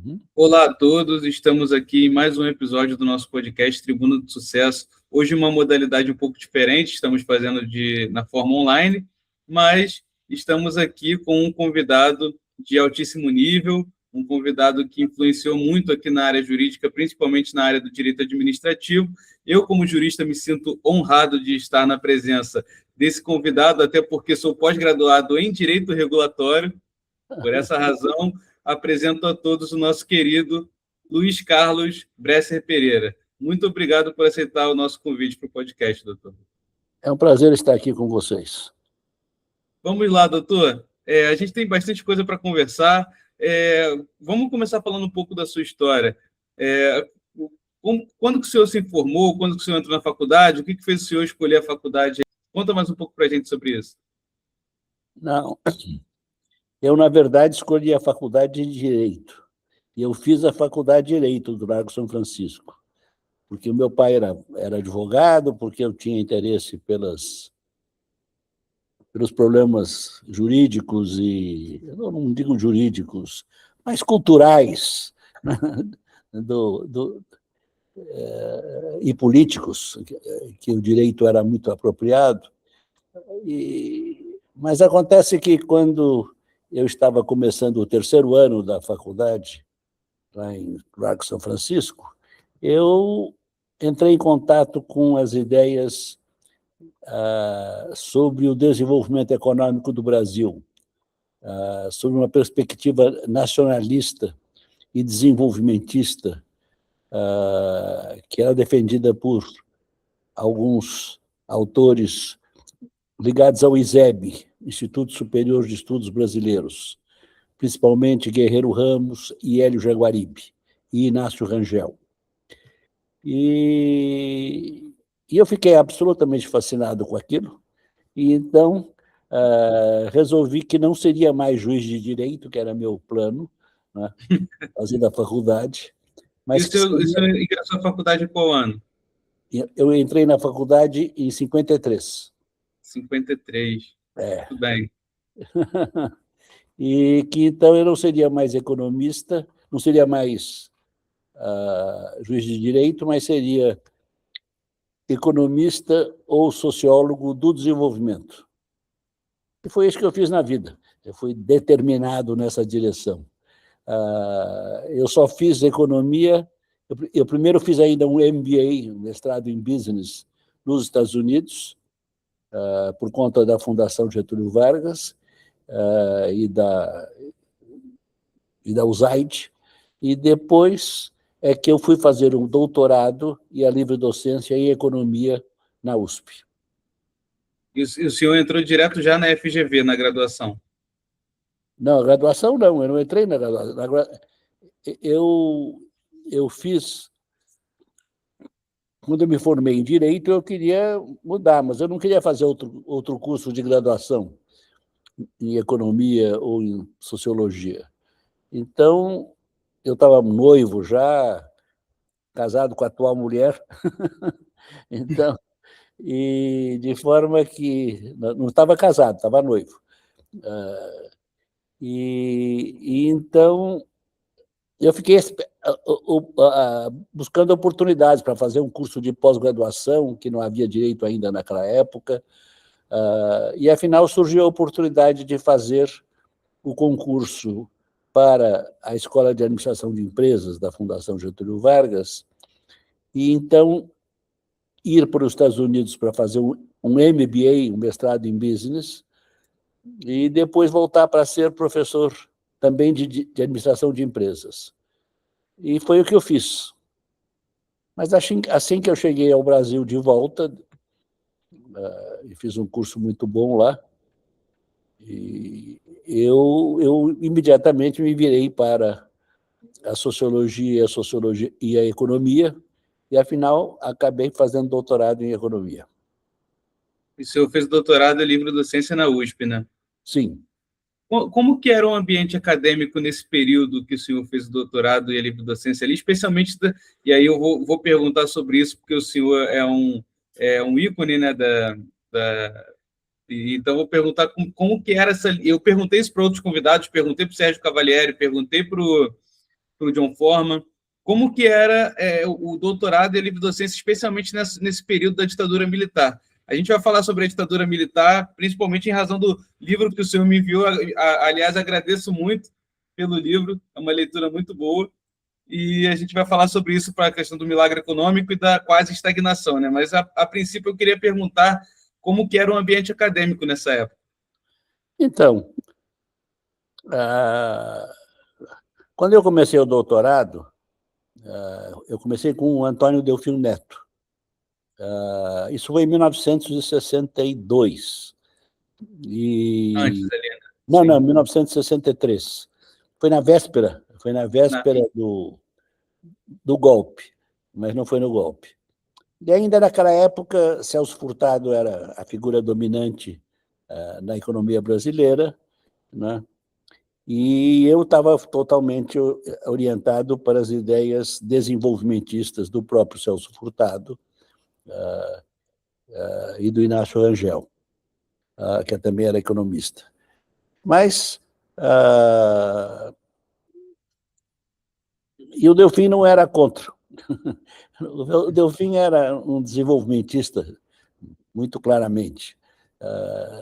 Uhum. Olá a todos, estamos aqui em mais um episódio do nosso podcast Tribuna do Sucesso. Hoje uma modalidade um pouco diferente, estamos fazendo na forma online, mas estamos aqui com um convidado de altíssimo nível, um convidado que influenciou muito aqui na área jurídica, principalmente na área do direito administrativo. Eu, como jurista, me sinto honrado de estar na presença desse convidado, até porque sou pós-graduado em Direito Regulatório. Por essa razão, apresento a todos o nosso querido Luiz Carlos Bresser Pereira. Muito obrigado por aceitar o nosso convite para o podcast, doutor. É um prazer estar aqui com vocês. Vamos lá, doutor. A gente tem bastante coisa para conversar. Vamos começar falando um pouco da sua história. Quando que o senhor se formou? Quando que o senhor entrou na faculdade? O que fez o senhor escolher a faculdade? Conta mais um pouco para a gente sobre isso. Não, eu, na verdade, escolhi a faculdade de Direito. E eu fiz a faculdade de Direito do Largo São Francisco, porque o meu pai era advogado, porque eu tinha interesse pelos problemas jurídicos eu não digo jurídicos, mas culturais, né, e políticos, que o direito era muito apropriado. Mas acontece que, quando eu estava começando o terceiro ano da faculdade, lá em Largo São Francisco, eu entrei em contato com as ideias sobre o desenvolvimento econômico do Brasil, sobre uma perspectiva nacionalista e desenvolvimentista, que era defendida por alguns autores ligados ao ISEB, Instituto Superior de Estudos Brasileiros, principalmente Guerreiro Ramos e Hélio Jaguaribe e Inácio Rangel. E eu fiquei absolutamente fascinado com aquilo, e então resolvi que não seria mais juiz de direito, que era meu plano, né, fazendo a faculdade. Mas o senhor ingressou na faculdade em qual ano? Eu entrei na faculdade em 53. 53. Muito bem. E que, então, eu não seria mais economista, não seria mais juiz de direito, mas seria economista ou sociólogo do desenvolvimento. E foi isso que eu fiz na vida. Eu fui determinado nessa direção. Eu só fiz economia. Eu primeiro fiz ainda um MBA, um mestrado em business, nos Estados Unidos, por conta da Fundação Getúlio Vargas e da USAID, e depois é que eu fui fazer um doutorado e a livre docência em economia na USP. E o senhor entrou direto já na FGV, na graduação? Não, graduação não, eu não entrei na graduação. Eu fiz... Quando eu me formei em Direito, eu queria mudar, mas eu não queria fazer outro curso de graduação em Economia ou em Sociologia. Então, eu estava noivo já, casado com a atual mulher, então, e de forma que... Não estava casado, estava noivo. Então, eu fiquei buscando oportunidades para fazer um curso de pós-graduação, que não havia direito ainda naquela época, e, afinal, surgiu a oportunidade de fazer o concurso para a Escola de Administração de Empresas da Fundação Getúlio Vargas, e, então, ir para os Estados Unidos para fazer um MBA, um mestrado em Business, e depois voltar para ser professor também de Administração de Empresas. E foi o que eu fiz. Mas assim que eu cheguei ao Brasil de volta, e fiz um curso muito bom lá, e eu imediatamente me virei para a sociologia e a economia, e, afinal, acabei fazendo doutorado em economia. E o senhor fez doutorado em livre docência na USP, né? Sim. Como que era o ambiente acadêmico nesse período que o senhor fez o doutorado e a livre docência ali, especialmente, e aí eu vou perguntar sobre isso, porque o senhor é um ícone, né, então vou perguntar como que era essa... Eu perguntei isso para outros convidados, perguntei para o Sérgio Cavalieri, perguntei para pelo John Forman. Como que era o doutorado e a livre-docência, especialmente nesse período da ditadura militar? A gente vai falar sobre a ditadura militar, principalmente em razão do livro que o senhor me enviou. Aliás, agradeço muito pelo livro, é uma leitura muito boa. E a gente vai falar sobre isso para a questão do milagre econômico e da quase estagnação, né? Mas, a princípio, eu queria perguntar como que era o ambiente acadêmico nessa época. Então, quando eu comecei o doutorado, eu comecei com o Antônio Delfim Neto. Isso foi em 1962. Antes, Helena. Não, 1963. Foi na véspera do golpe, mas não foi no golpe. E ainda naquela época, Celso Furtado era a figura dominante na economia brasileira, né? E eu estava totalmente orientado para as ideias desenvolvimentistas do próprio Celso Furtado e do Inácio Rangel, que também era economista. Mas e o Delfim não era contra. O Delfim era um desenvolvimentista, muito claramente.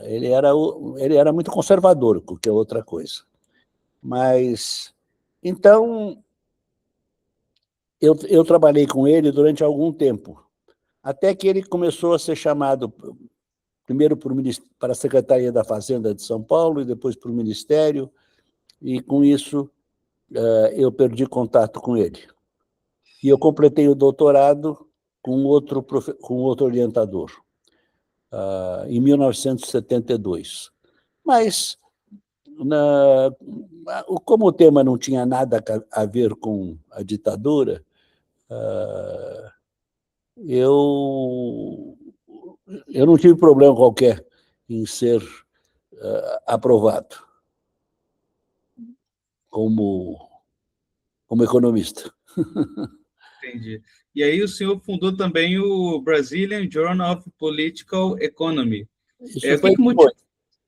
Ele era muito conservador, o que é outra coisa. Mas, então, eu trabalhei com ele durante algum tempo, até que ele começou a ser chamado, primeiro para a Secretaria da Fazenda de São Paulo, e depois para o Ministério, e com isso eu perdi contato com ele. E eu completei o doutorado com outro orientador, em 1972. Mas, como o tema não tinha nada a ver com a ditadura, eu não tive problema qualquer em ser aprovado como economista. Entendi. E aí o senhor fundou também o Brazilian Journal of Political Economy.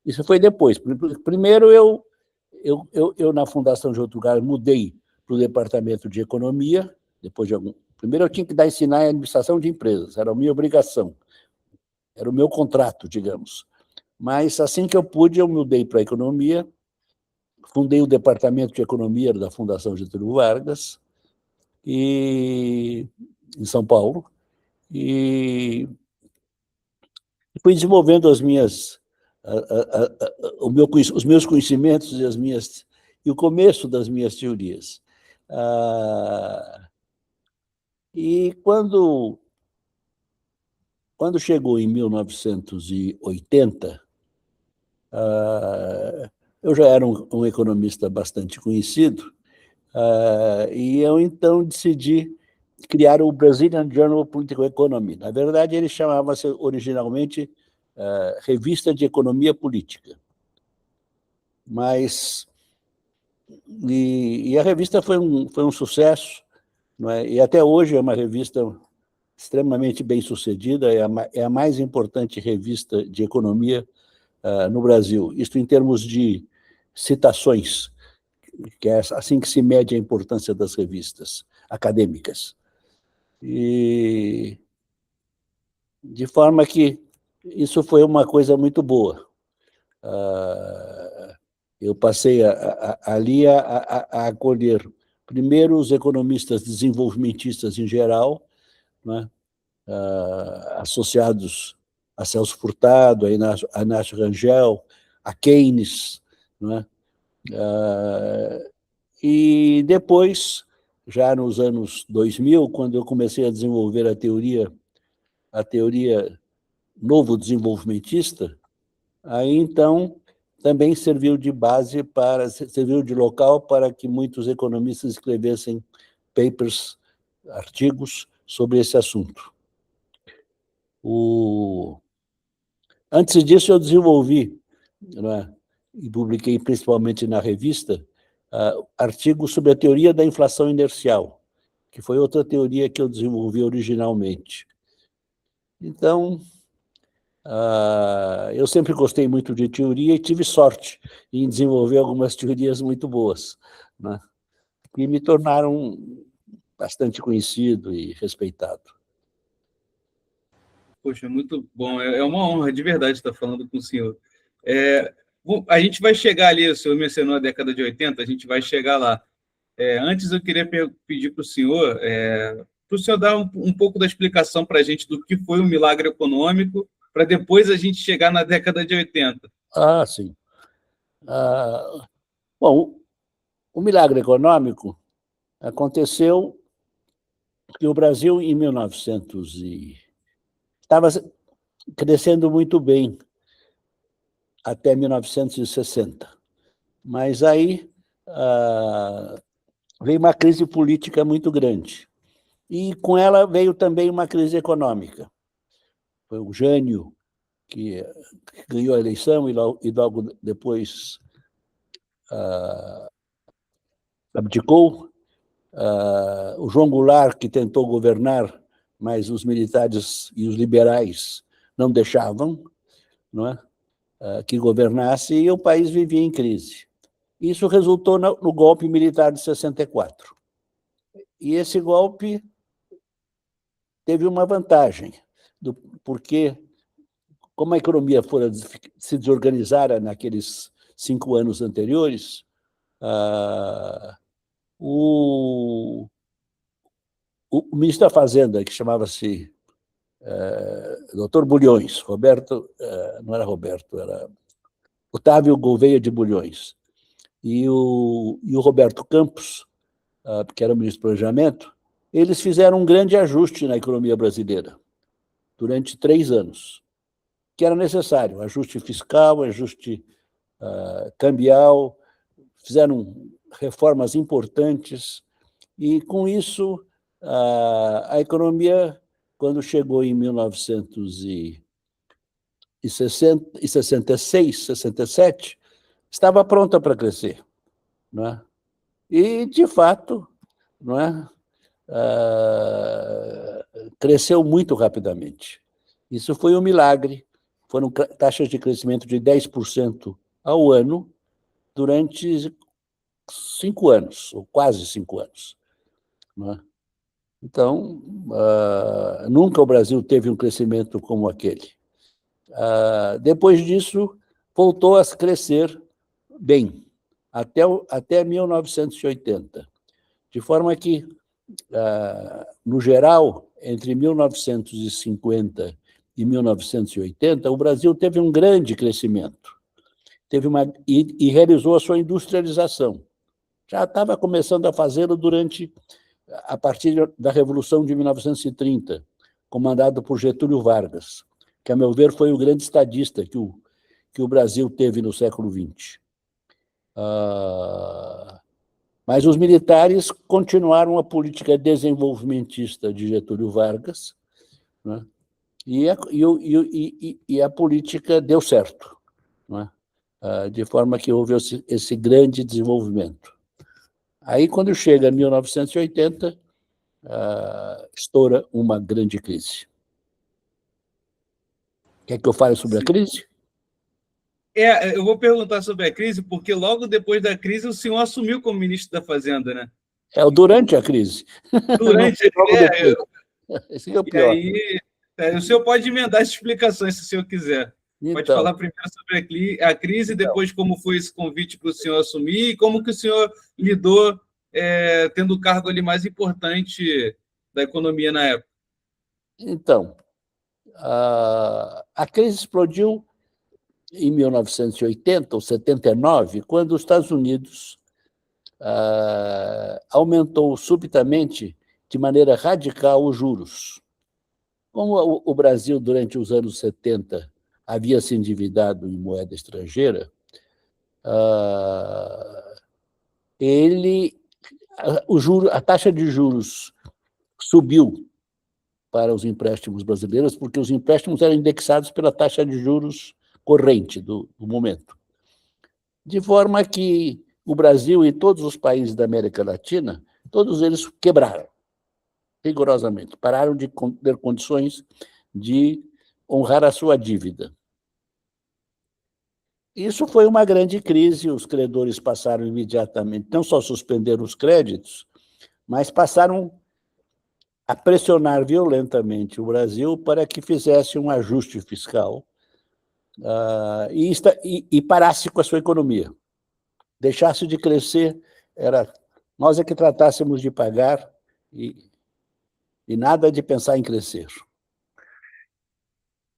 Isso foi depois. Primeiro, eu na Fundação Getúlio Vargas mudei para o departamento de economia. Primeiro, eu tinha que ensinar a administração de empresas, era a minha obrigação, era o meu contrato, digamos. Mas, assim que eu pude, eu mudei para a economia, fundei o departamento de economia da Fundação Getúlio Vargas, em São Paulo, e fui desenvolvendo os meus conhecimentos e o começo das minhas teorias. E quando chegou em 1980, eu já era um economista bastante conhecido, e eu, então, decidi criar o Brazilian Journal of Political Economy. Na verdade, ele chamava-se originalmente Revista de Economia Política. Mas a revista foi um sucesso, não é? E até hoje é uma revista extremamente bem-sucedida, é a mais importante revista de economia no Brasil. Isto em termos de citações, que é assim que se mede a importância das revistas acadêmicas. E de forma que isso foi uma coisa muito boa. Eu passei ali a acolher, primeiro, os economistas desenvolvimentistas em geral, né, associados a Celso Furtado, a Inácio Rangel, a Keynes, né, e depois, já nos anos 2000, quando eu comecei a desenvolver a teoria novo desenvolvimentista, aí, então, também serviu de local para que muitos economistas escrevessem papers, artigos sobre esse assunto. Antes disso, eu desenvolvi, né, e publiquei principalmente na revista, artigos sobre a teoria da inflação inercial, que foi outra teoria que eu desenvolvi originalmente. Então, eu sempre gostei muito de teoria e tive sorte em desenvolver algumas teorias muito boas, né? que me tornaram bastante conhecido e respeitado. Poxa, muito bom. É uma honra, de verdade, estar falando com o senhor. A gente vai chegar ali, o senhor mencionou a década de 80, a gente vai chegar lá. Antes, eu queria pedir para o senhor dar um pouco da explicação para a gente do que foi o milagre econômico, para depois a gente chegar na década de 80. Ah, sim. Bom, o milagre econômico aconteceu porque o Brasil, em 1900, estava crescendo muito bem até 1960. Mas aí veio uma crise política muito grande. E com ela veio também uma crise econômica. Foi o Jânio que ganhou a eleição e logo depois abdicou. O João Goulart, que tentou governar, mas os militares e os liberais não deixavam, não é? Que governasse, e o país vivia em crise. Isso resultou no golpe militar de 64. E esse golpe teve uma vantagem, porque, como a economia fora se desorganizara naqueles 5 anos anteriores, o ministro da Fazenda, que chamava-se Dr. Bulhões, não era Roberto, era Otávio Gouveia de Bulhões, e o Roberto Campos, que era o ministro do Planejamento, eles fizeram um grande ajuste na economia brasileira durante 3 anos, que era necessário, ajuste fiscal, ajuste cambial, fizeram reformas importantes, e com isso a economia, quando chegou em 1966, 67, estava pronta para crescer, não é? E, de fato, não é? Cresceu muito rapidamente. Isso foi um milagre. Foram taxas de crescimento de 10% ao ano durante 5 anos, ou quase 5 anos. Não é? Então, nunca o Brasil teve um crescimento como aquele. Depois disso, voltou a crescer bem, até 1980. De forma que, no geral, entre 1950 e 1980, o Brasil teve um grande crescimento, e realizou a sua industrialização. Já estava começando a fazê-lo a partir da Revolução de 1930, comandado por Getúlio Vargas, que, a meu ver, foi o grande estadista que o Brasil teve no século XX. Mas os militares continuaram a política desenvolvimentista de Getúlio Vargas, né? E a política deu certo, né? De forma que houve esse grande desenvolvimento. Aí, quando chega 1980, estoura uma grande crise. Quer que eu fale sobre a crise? Eu vou perguntar sobre a crise, porque logo depois da crise o senhor assumiu como ministro da Fazenda, né? Durante a crise. Durante Esse é o E pior. aí, o senhor pode emendar as explicações, se o senhor quiser. Pode falar primeiro sobre a crise, depois como foi esse convite para o senhor assumir e como que o senhor lidou tendo o cargo ali mais importante da economia na época. Então, a crise explodiu em 1980 ou 79, quando os Estados Unidos aumentou subitamente, de maneira radical, os juros. Como o Brasil, durante os anos 70, havia se endividado em moeda estrangeira, a taxa de juros subiu para os empréstimos brasileiros, porque os empréstimos eram indexados pela taxa de juros corrente do momento. De forma que o Brasil e todos os países da América Latina, todos eles quebraram, rigorosamente, pararam de ter condições de honrar a sua dívida. Isso foi uma grande crise, os credores passaram imediatamente, não só suspenderam os créditos, mas passaram a pressionar violentamente o Brasil para que fizesse um ajuste fiscal e parasse com a sua economia. Deixasse de crescer, nós é que tratássemos de pagar e nada de pensar em crescer.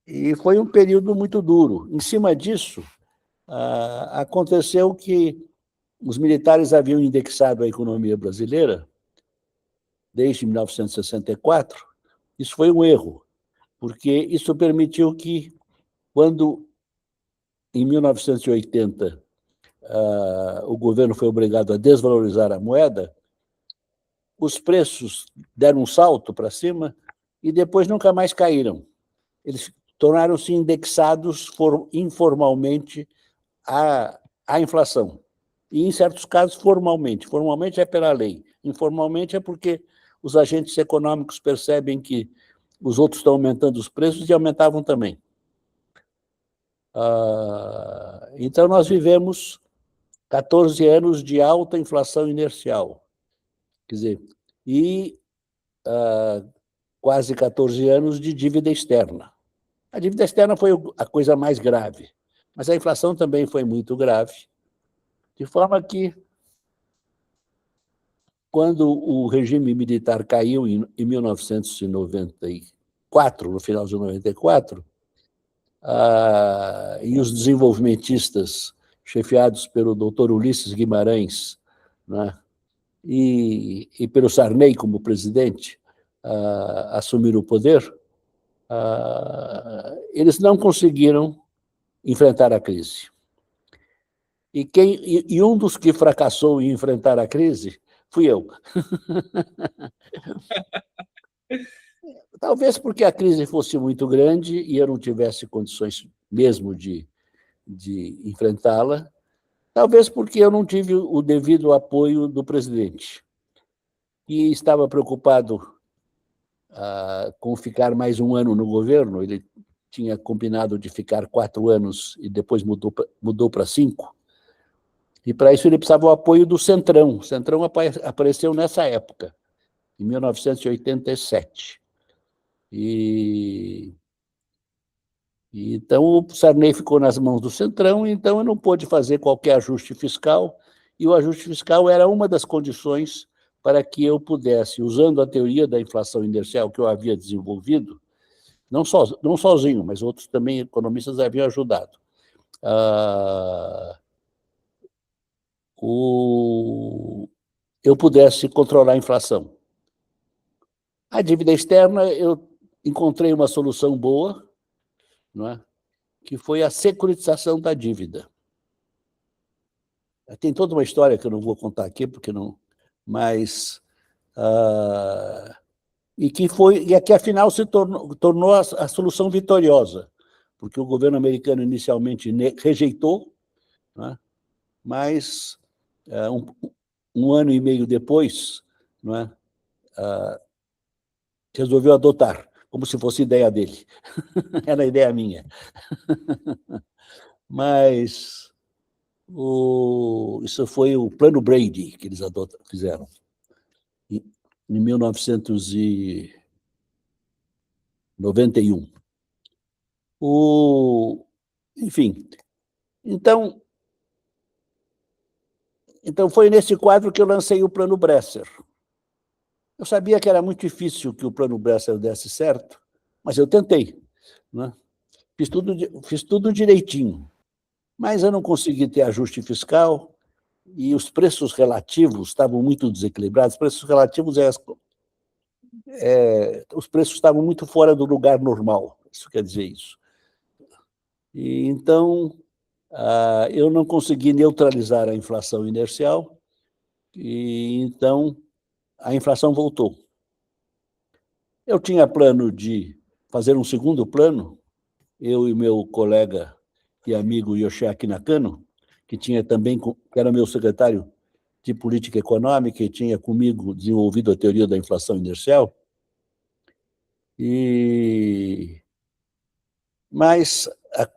E foi um período muito duro. Em cima disso, aconteceu que os militares haviam indexado a economia brasileira desde 1964. Isso foi um erro, porque isso permitiu que, quando, em 1980, o governo foi obrigado a desvalorizar a moeda, os preços deram um salto para cima e depois nunca mais caíram. Eles tornaram-se indexados informalmente à inflação. E, em certos casos, formalmente. Formalmente é pela lei. Informalmente é porque os agentes econômicos percebem que os outros estão aumentando os preços e aumentavam também. Então, nós vivemos 14 anos de alta inflação inercial. Quer dizer, e quase 14 anos de dívida externa. A dívida externa foi a coisa mais grave, mas a inflação também foi muito grave, de forma que, quando o regime militar caiu em 1994, no final de 94, e os desenvolvimentistas, chefiados pelo doutor Ulisses Guimarães, né, e pelo Sarney como presidente, assumiram o poder, eles não conseguiram enfrentar a crise. E um dos que fracassou em enfrentar a crise fui eu. Talvez porque a crise fosse muito grande e eu não tivesse condições mesmo de enfrentá-la. Talvez porque eu não tive o devido apoio do presidente, que estava preocupado com ficar mais um ano no governo. Ele tinha combinado de ficar 4 anos e depois mudou para 5. E, para isso, ele precisava do apoio do Centrão. O Centrão apareceu nessa época, em 1987. Então, o Sarney ficou nas mãos do Centrão, então eu não pôde fazer qualquer ajuste fiscal, e o ajuste fiscal era uma das condições para que eu pudesse, usando a teoria da inflação inercial que eu havia desenvolvido, não sozinho, mas outros também economistas haviam ajudado, eu pudesse controlar a inflação. A dívida externa, eu encontrei uma solução boa, não é? Que foi a securitização da dívida. Tem toda uma história que eu não vou contar aqui, porque não. Mas. E que, afinal, se tornou a solução vitoriosa, porque o governo americano inicialmente rejeitou, né? Mas um ano e meio depois, não é? Resolveu adotar, como se fosse ideia dele. Era ideia minha. Mas isso foi o Plano Brady que eles fizeram, em 1991. Enfim, então foi nesse quadro que eu lancei o Plano Bresser. Eu sabia que era muito difícil que o Plano Bresser desse certo, mas eu tentei, né? Fiz tudo direitinho, mas eu não consegui ter ajuste fiscal e os preços relativos estavam muito desequilibrados. Os preços relativos os preços estavam muito fora do lugar normal, isso quer dizer isso. E, então, eu não consegui neutralizar a inflação inercial, e então a inflação voltou. Eu tinha plano de fazer um segundo plano, eu e meu colega e amigo Yoshiaki Nakano, que era meu secretário de política econômica e tinha comigo desenvolvido a teoria da inflação inercial. Mas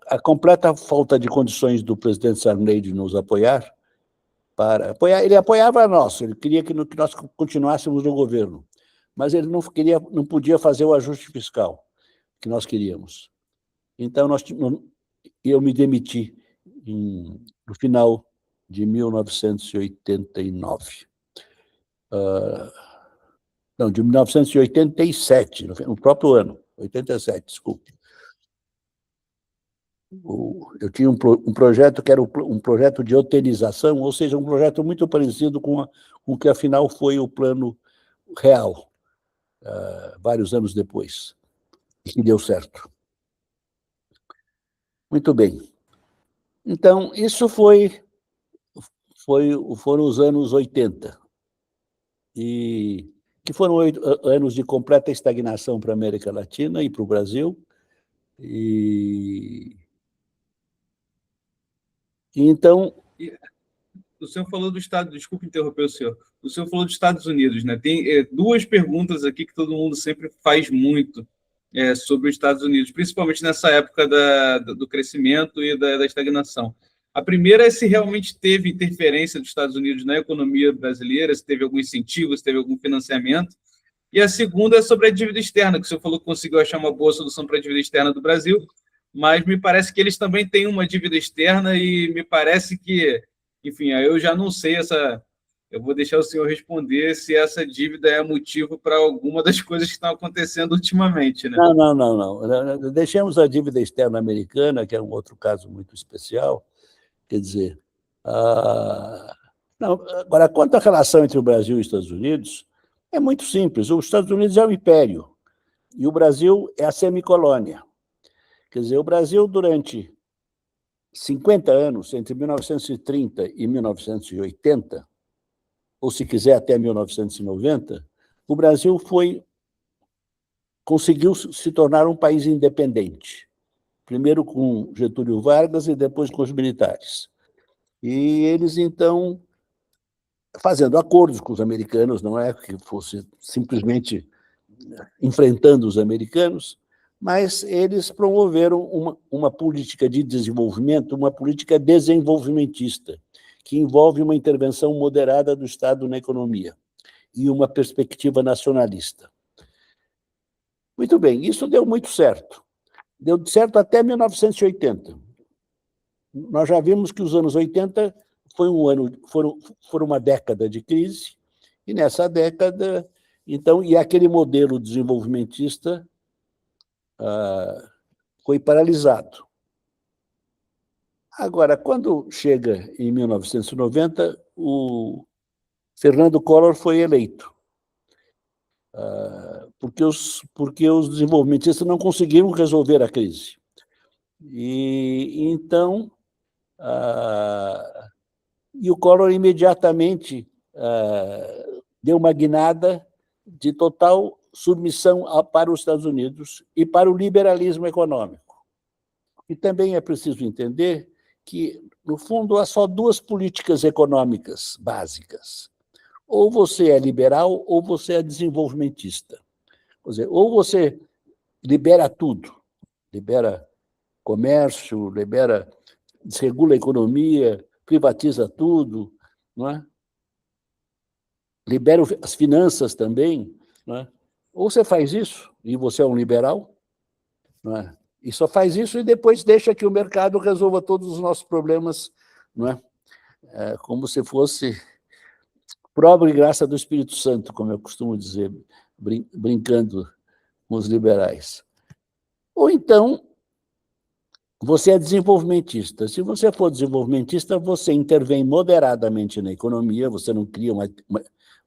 a completa falta de condições do presidente Sarney de nos apoiar, ele apoiava nós, ele queria que nós continuássemos no governo, mas ele não podia fazer o ajuste fiscal que nós queríamos. Então, eu me demiti no final de 1989. Não, de 1987, no próprio ano, 87, desculpe. Eu tinha um projeto que era um projeto de hoteilização, ou seja, um projeto muito parecido com o que, afinal, foi o Plano Real, vários anos depois, e que deu certo. Muito bem. Então, isso foram os anos 80, e que foram anos de completa estagnação para a América Latina e para o Brasil. E então... O senhor falou do Estado, desculpe interromper o senhor falou dos Estados Unidos, né? Tem duas perguntas aqui que todo mundo sempre faz muito sobre os Estados Unidos, principalmente nessa época do crescimento e da estagnação. A primeira é se realmente teve interferência dos Estados Unidos na economia brasileira, se teve algum incentivo, se teve algum financiamento. E a segunda é sobre a dívida externa, que o senhor falou que conseguiu achar uma boa solução para a dívida externa do Brasil, mas me parece que eles também têm uma dívida externa e me parece que, enfim, aí eu já não sei eu vou deixar o senhor responder se essa dívida é motivo para alguma das coisas que estão acontecendo ultimamente, né? Não. Deixemos a dívida externa americana, que é um outro caso muito especial. Quer dizer, não, agora, quanto à relação entre o Brasil e os Estados Unidos, é muito simples. Os Estados Unidos é o império e o Brasil é a semicolônia. Quer dizer, o Brasil, durante 50 anos, entre 1930 e 1980, ou, se quiser, até 1990, o Brasil conseguiu se tornar um país independente, primeiro com Getúlio Vargas e depois com os militares. E eles, então, fazendo acordos com os americanos, não é que fosse simplesmente enfrentando os americanos, mas eles promoveram uma política de desenvolvimento, uma política desenvolvimentista, que envolve uma intervenção moderada do Estado na economia e uma perspectiva nacionalista. Muito bem, isso deu muito certo. Deu certo até 1980. Nós já vimos que os anos 80 foram uma década de crise, e nessa década, então, e aquele modelo desenvolvimentista foi paralisado. Agora, quando chega em 1990, o Fernando Collor foi eleito, porque os desenvolvimentistas não conseguiram resolver a crise. E então, e o Collor imediatamente deu uma guinada de total submissão para os Estados Unidos e para o liberalismo econômico. E também é preciso entender que, no fundo, há só duas políticas econômicas básicas. Ou você é liberal ou você é desenvolvimentista. Quer dizer, ou você libera tudo, libera comércio, desregula a economia, privatiza tudo, não é? Libera as finanças também, não é? Ou você faz isso e você é um liberal, não é? E só faz isso e depois deixa que o mercado resolva todos os nossos problemas, não é? Como se fosse por obra e graça do Espírito Santo, como eu costumo dizer, brincando com os liberais. Ou então, você é desenvolvimentista. Se você for desenvolvimentista, você intervém moderadamente na economia, você não cria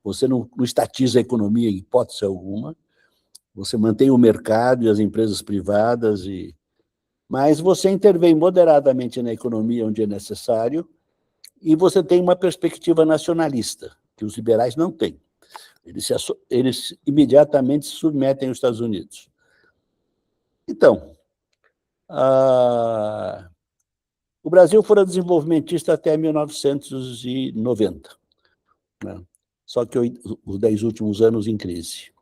você não estatiza a economia em hipótese alguma, você mantém o mercado e as empresas privadas, mas você intervém moderadamente na economia onde é necessário e você tem uma perspectiva nacionalista, que os liberais não têm. Eles imediatamente se submetem aos Estados Unidos. Então, o Brasil foi desenvolvimentista até 1990, né? Só que os 10 últimos anos em crise.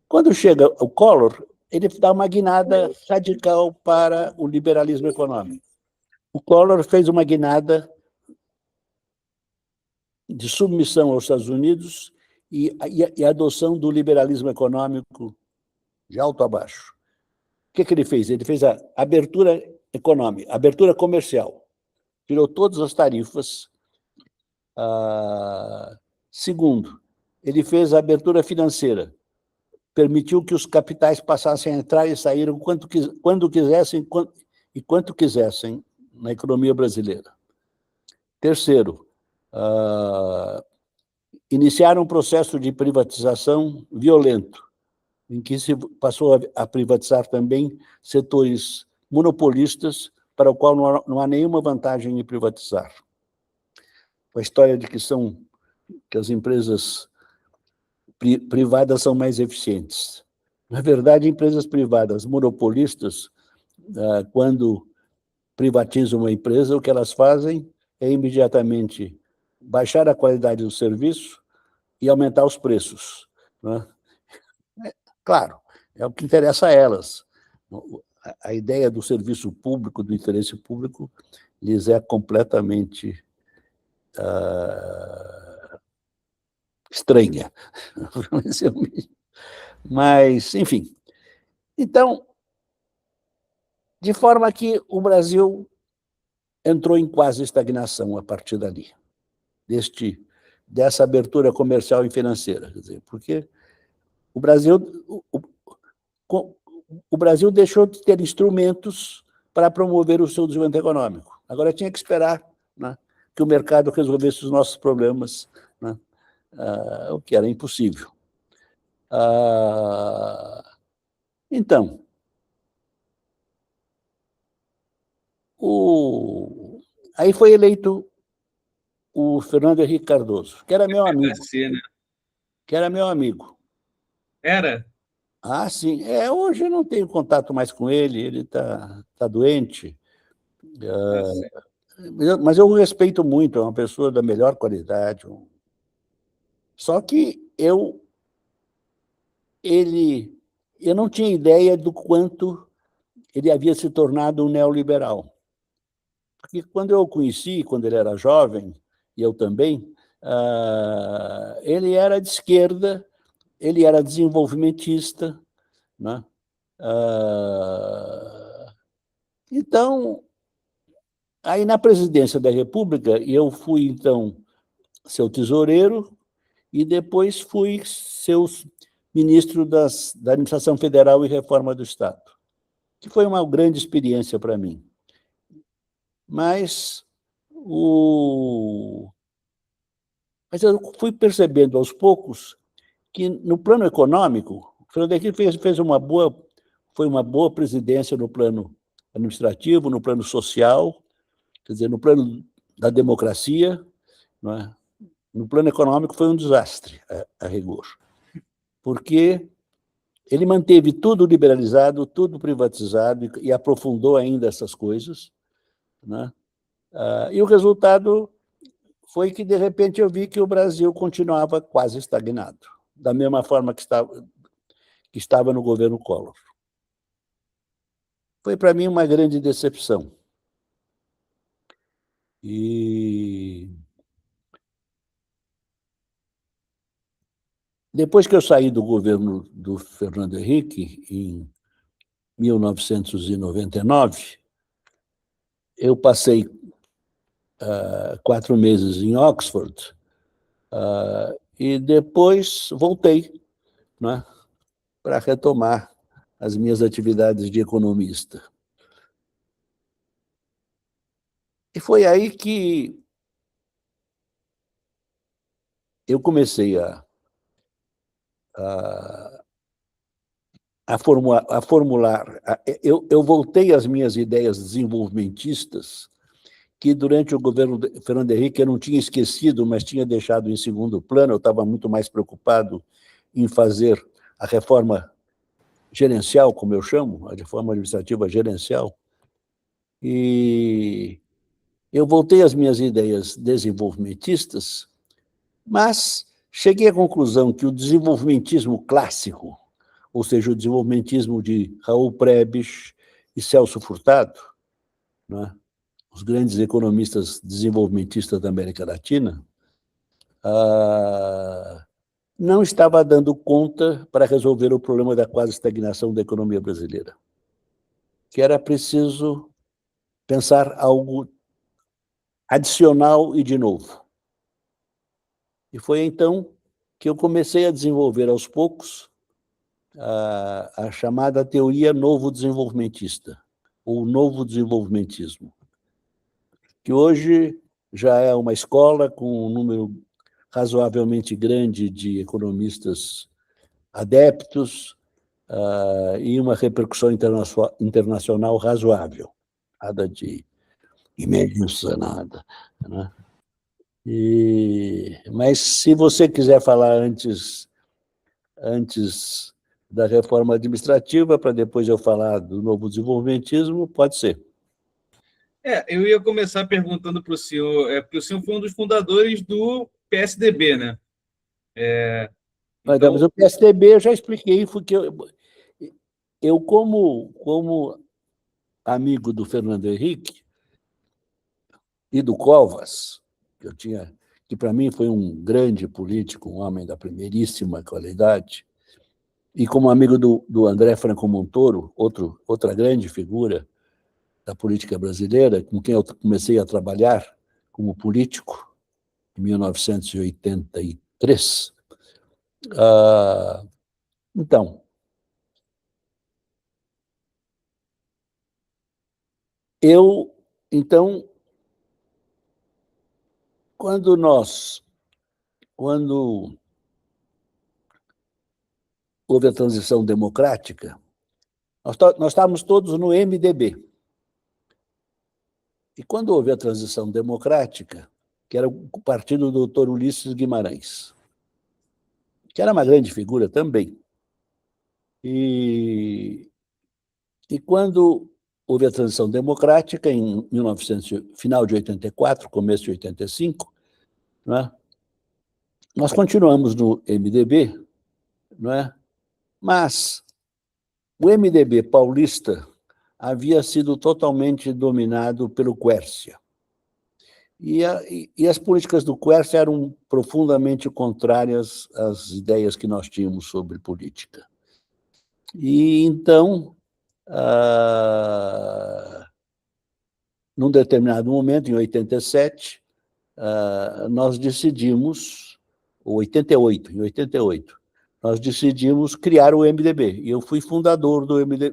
Quando chega o Collor, ele dá uma guinada radical para o liberalismo econômico. O Collor fez uma guinada de submissão aos Estados Unidos e a adoção do liberalismo econômico de alto a baixo. O que ele fez? Ele fez a abertura econômica, abertura comercial. Tirou todas as tarifas. Segundo, ele fez a abertura financeira. Permitiu que os capitais passassem a entrar e sair quando quisessem e quanto quisessem na economia brasileira. Terceiro, iniciaram um processo de privatização violento, em que se passou a privatizar também setores monopolistas, para o qual não há nenhuma vantagem em privatizar. A história de que as empresas privadas são mais eficientes. Na verdade, empresas privadas monopolistas, quando privatizam uma empresa, o que elas fazem é imediatamente baixar a qualidade do serviço e aumentar os preços, né? Claro, é o que interessa a elas. A ideia do serviço público, do interesse público, lhes é completamente estranha. Mas, enfim. Então, de forma que o Brasil entrou em quase estagnação a partir dali, dessa abertura comercial e financeira. Quer dizer, porque o Brasil deixou de ter instrumentos para promover o seu desenvolvimento econômico. Agora tinha que esperar, né, que o mercado resolvesse os nossos problemas, né, o que era impossível. Então, aí foi eleito o Fernando Henrique Cardoso, que era meu amigo. Né? Que era meu amigo. Era? Sim. Hoje eu não tenho contato mais com ele está doente. Mas eu o respeito muito, é uma pessoa da melhor qualidade. Só que eu não tinha ideia do quanto ele havia se tornado um neoliberal. Porque quando eu o conheci, quando ele era jovem, e eu também, ele era de esquerda, ele era desenvolvimentista, né? Então, aí na presidência da República, eu fui, então, seu tesoureiro e depois fui seu ministro da Administração Federal e Reforma do Estado, que foi uma grande experiência para mim. Mas eu fui percebendo aos poucos que, no plano econômico, o Fernando Henrique fez foi uma boa presidência no plano administrativo, no plano social, quer dizer, no plano da democracia, não é? No plano econômico foi um desastre, a rigor, porque ele manteve tudo liberalizado, tudo privatizado e aprofundou ainda essas coisas, né? E o resultado foi que, de repente, eu vi que o Brasil continuava quase estagnado, da mesma forma que estava no governo Collor. Foi, para mim, uma grande decepção. E depois que eu saí do governo do Fernando Henrique, em 1999, eu passei 4 meses em Oxford e depois voltei, né, para retomar as minhas atividades de economista. E foi aí que eu comecei a formular. Eu voltei às minhas ideias desenvolvimentistas, que durante o governo de Fernando Henrique eu não tinha esquecido, mas tinha deixado em segundo plano. Eu estava muito mais preocupado em fazer a reforma gerencial, como eu chamo, a reforma administrativa gerencial. E eu voltei às minhas ideias desenvolvimentistas, mas cheguei à conclusão que o desenvolvimentismo clássico, ou seja, o desenvolvimentismo de Raul Prebisch e Celso Furtado, né, os grandes economistas desenvolvimentistas da América Latina, não estava dando conta para resolver o problema da quase estagnação da economia brasileira, que era preciso pensar algo adicional e de novo. E foi então que eu comecei a desenvolver aos poucos a chamada teoria novo desenvolvimentista, ou novo desenvolvimentismo, que hoje já é uma escola com um número razoavelmente grande de economistas adeptos e uma repercussão internacional razoável, nada de imensa, nada, né? Mas, se você quiser falar antes da reforma administrativa, para depois eu falar do novo desenvolvimentismo, pode ser. Eu ia começar perguntando para o senhor, porque o senhor foi um dos fundadores do PSDB, né? Mas o PSDB eu já expliquei, porque eu como amigo do Fernando Henrique e do Covas, que para mim foi um grande político, um homem da primeiríssima qualidade, e como amigo do André Franco Montoro, outra grande figura da política brasileira, com quem eu comecei a trabalhar como político em 1983. Então, quando houve a transição democrática, nós estávamos todos no MDB. E quando houve a transição democrática, que era o partido do Dr. Ulisses Guimarães, que era uma grande figura também. E quando houve a transição democrática, em final de 84, começo de 85, né, nós continuamos no MDB, não é? Mas o MDB paulista havia sido totalmente dominado pelo Quércia. E as políticas do Quércia eram profundamente contrárias às ideias que nós tínhamos sobre política. E então, num determinado momento, em 87, nós decidimos, em 88, nós decidimos criar o MDB. E eu fui fundador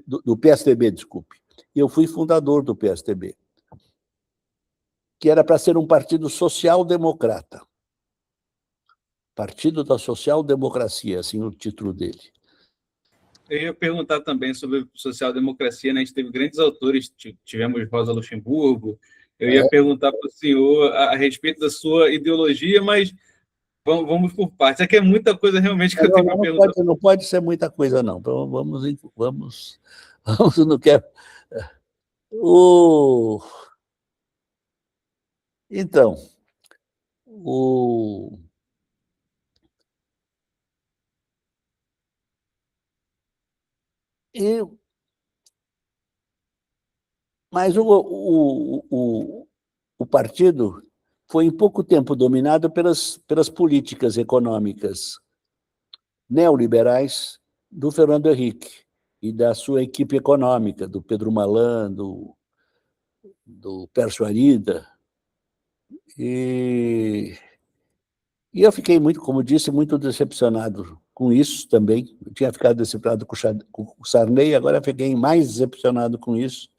do PSDB, desculpe. E eu fui fundador do PSDB, que era para ser um partido social-democrata. Partido da Social-Democracia, assim o título dele. Eu ia perguntar também sobre social-democracia, né? A gente teve grandes autores, tivemos Rosa Luxemburgo. Eu ia perguntar para o senhor a respeito da sua ideologia, mas vamos por partes. É que é muita coisa realmente que eu tenho para perguntar. Não pode ser muita coisa, não. Então, vamos no que é. Então, mas o partido foi em pouco tempo dominado pelas políticas econômicas neoliberais do Fernando Henrique e da sua equipe econômica, do Pedro Malan, do Pércio Arida. E eu fiquei como disse, muito decepcionado com isso também. Eu tinha ficado decepcionado com o Sarney, agora fiquei mais decepcionado com isso.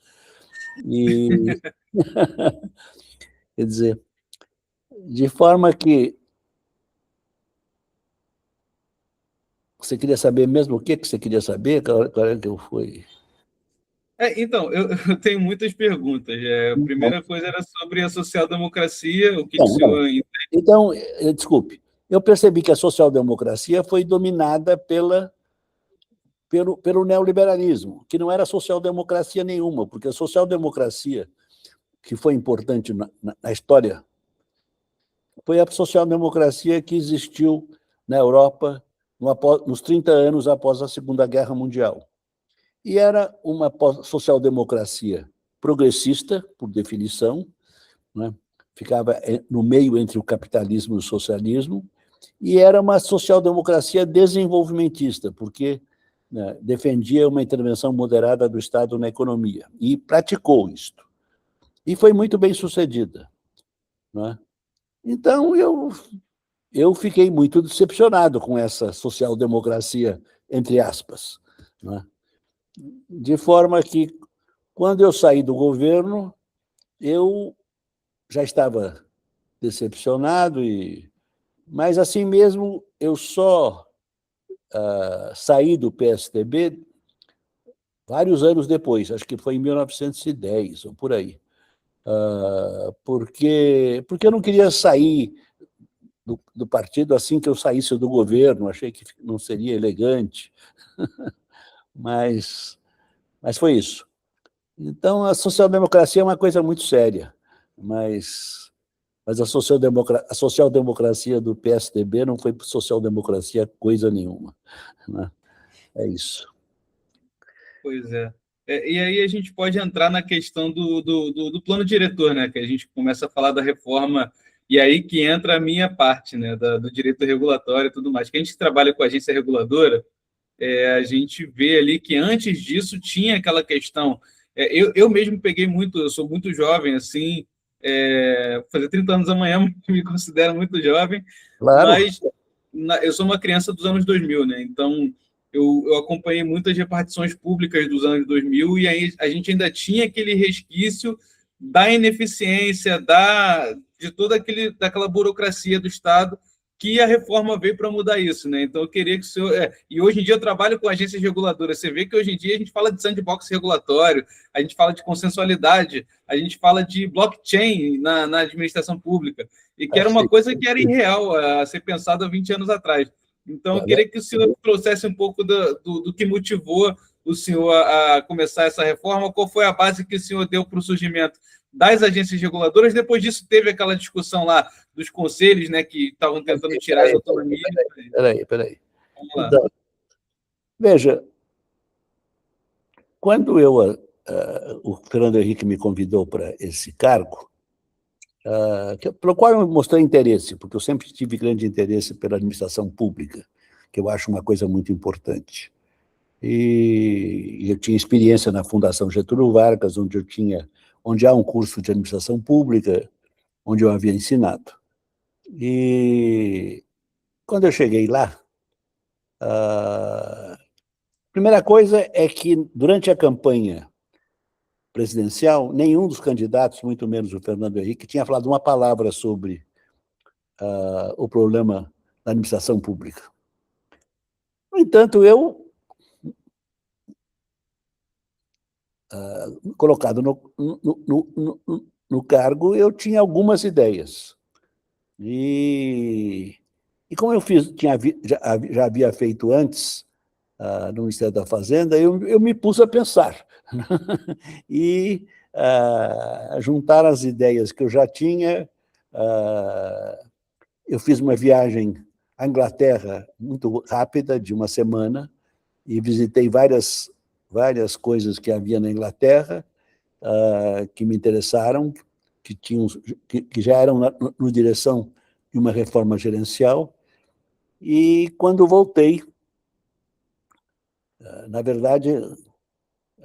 Quer dizer, de forma que você queria saber mesmo o que você queria saber? Qual é que eu fui? Então, eu tenho muitas perguntas. A primeira coisa era sobre a social-democracia, o que o senhor entende? Então, desculpe, eu percebi que a social-democracia foi dominada pelo neoliberalismo, que não era social-democracia nenhuma, porque a social-democracia, que foi importante na história, foi a social-democracia que existiu na Europa nos 30 anos após a Segunda Guerra Mundial. E era uma social-democracia progressista, por definição, né? Ficava no meio entre o capitalismo e o socialismo, e era uma social-democracia desenvolvimentista, porque, né, defendia uma intervenção moderada do Estado na economia, e praticou isto. E foi muito bem sucedida, né? Então, eu fiquei muito decepcionado com essa social-democracia, entre aspas, né? De forma que, quando eu saí do governo, eu já estava decepcionado, mas, assim mesmo, eu só saí do PSDB vários anos depois, acho que foi em 1910, ou por aí, porque eu não queria sair do partido assim que eu saísse do governo, achei que não seria elegante, mas foi isso. Então, a social-democracia é uma coisa muito séria, mas a social-democracia do PSDB não foi social-democracia coisa nenhuma, né? É isso. Pois é. E aí a gente pode entrar na questão do plano diretor, né? Que a gente começa a falar da reforma, e aí que entra a minha parte, né? Do direito regulatório e tudo mais. Que a gente trabalha com a agência reguladora, a gente vê ali que antes disso tinha aquela questão. Eu mesmo peguei muito, eu sou muito jovem, assim, vou fazer 30 anos amanhã, me considero muito jovem, Claro. mas eu sou uma criança dos anos 2000, né? Então, eu acompanhei muitas repartições públicas dos anos 2000 e aí a gente ainda tinha aquele resquício da ineficiência, de daquela burocracia do Estado, que a reforma veio para mudar isso, né? Então, eu queria que o senhor... E hoje em dia eu trabalho com agências reguladoras. Você vê que hoje em dia a gente fala de sandbox regulatório, a gente fala de consensualidade, a gente fala de blockchain na administração pública, e que era uma coisa que era irreal a ser pensada há 20 anos atrás. Então, eu queria que o senhor trouxesse um pouco do que motivou o senhor a começar essa reforma, qual foi a base que o senhor deu para o surgimento das agências reguladoras. Depois disso, teve aquela discussão lá dos conselhos, né, que estavam tentando tirar as autonomias. Peraí. Então, veja, quando o Fernando Henrique me convidou para esse cargo, pelo qual eu mostrei interesse, porque eu sempre tive grande interesse pela administração pública, que eu acho uma coisa muito importante. E eu tinha experiência na Fundação Getúlio Vargas, onde há um curso de administração pública, onde eu havia ensinado. E quando eu cheguei lá, a primeira coisa é que, durante a campanha presidencial, nenhum dos candidatos, muito menos o Fernando Henrique, tinha falado uma palavra sobre o problema da administração pública. No entanto, eu, colocado no cargo, eu tinha algumas ideias. E como eu já havia feito antes, no Ministério da Fazenda, eu me pus a pensar e juntar as ideias que eu já tinha. Eu fiz uma viagem à Inglaterra muito rápida, de uma semana, e visitei várias coisas que havia na Inglaterra, que me interessaram, que já eram na direção de uma reforma gerencial. E, quando voltei, na verdade,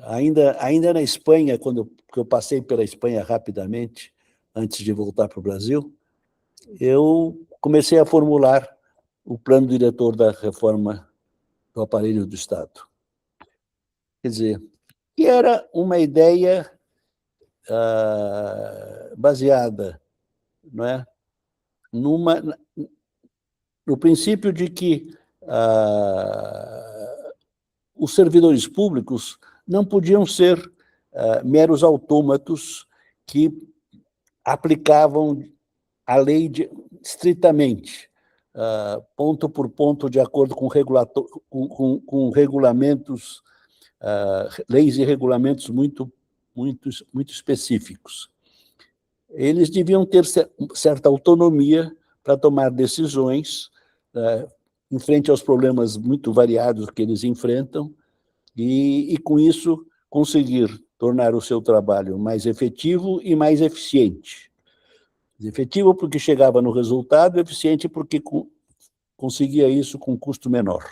ainda na Espanha, quando eu passei pela Espanha rapidamente, antes de voltar para o Brasil, eu comecei a formular o plano diretor da reforma do aparelho do Estado. Quer dizer, que era uma ideia baseada, não é, no princípio de que os servidores públicos não podiam ser meros autômatos que aplicavam a lei estritamente, ponto por ponto, de acordo com regulamentos, leis e regulamentos muito específicos. Eles deviam ter certa autonomia para tomar decisões em frente aos problemas muito variados que eles enfrentam, e com isso, conseguir tornar o seu trabalho mais efetivo e mais eficiente. Efetivo porque chegava no resultado, eficiente porque conseguia isso com custo menor.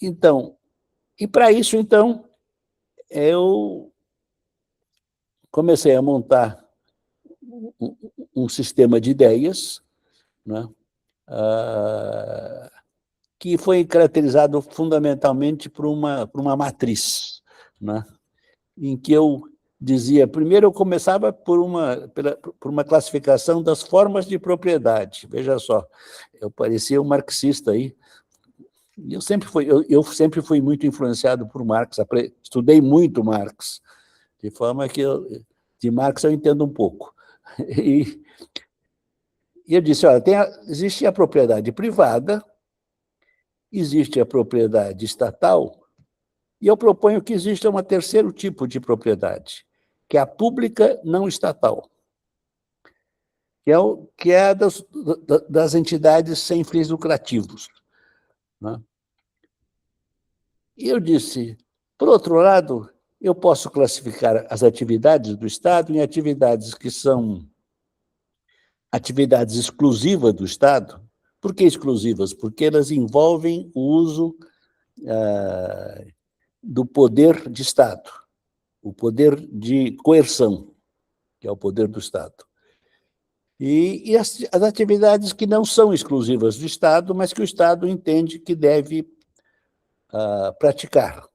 Então, para isso, então, eu comecei a montar um sistema de ideias, né, que foi caracterizado fundamentalmente por uma matriz, né, em que eu dizia, primeiro eu começava por uma classificação das formas de propriedade. Veja só, eu parecia um marxista aí. Eu sempre fui muito influenciado por Marx, estudei muito Marx, de forma que de Marx eu entendo um pouco. E eu disse, olha, existe a propriedade privada, existe a propriedade estatal, e eu proponho que exista um terceiro tipo de propriedade, que é a pública não estatal, que é a das entidades sem fins lucrativos, né? E eu disse, por outro lado, eu posso classificar as atividades do Estado em atividades que são atividades exclusivas do Estado. Por que exclusivas? Porque elas envolvem o uso do poder de Estado, o poder de coerção, que é o poder do Estado. E as atividades que não são exclusivas do Estado, mas que o Estado entende que deve praticar,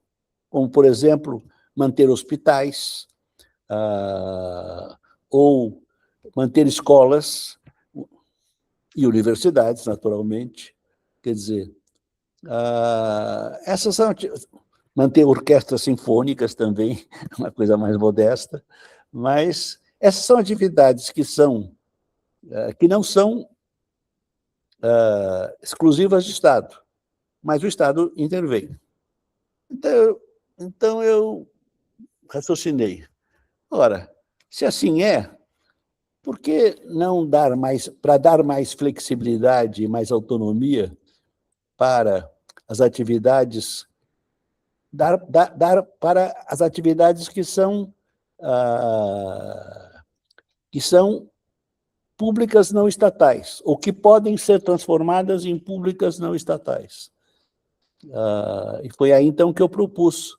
como, por exemplo, manter hospitais, ou manter escolas e universidades, naturalmente. Quer dizer, essas são... Manter orquestras sinfônicas também, uma coisa mais modesta, mas essas são atividades que não são exclusivas do Estado, mas o Estado intervém. Então eu raciocinei. Ora, se assim por que não para dar mais flexibilidade e mais autonomia para as atividades, dar para as atividades que são públicas não estatais, ou que podem ser transformadas em públicas não estatais. E foi aí, então, que eu propus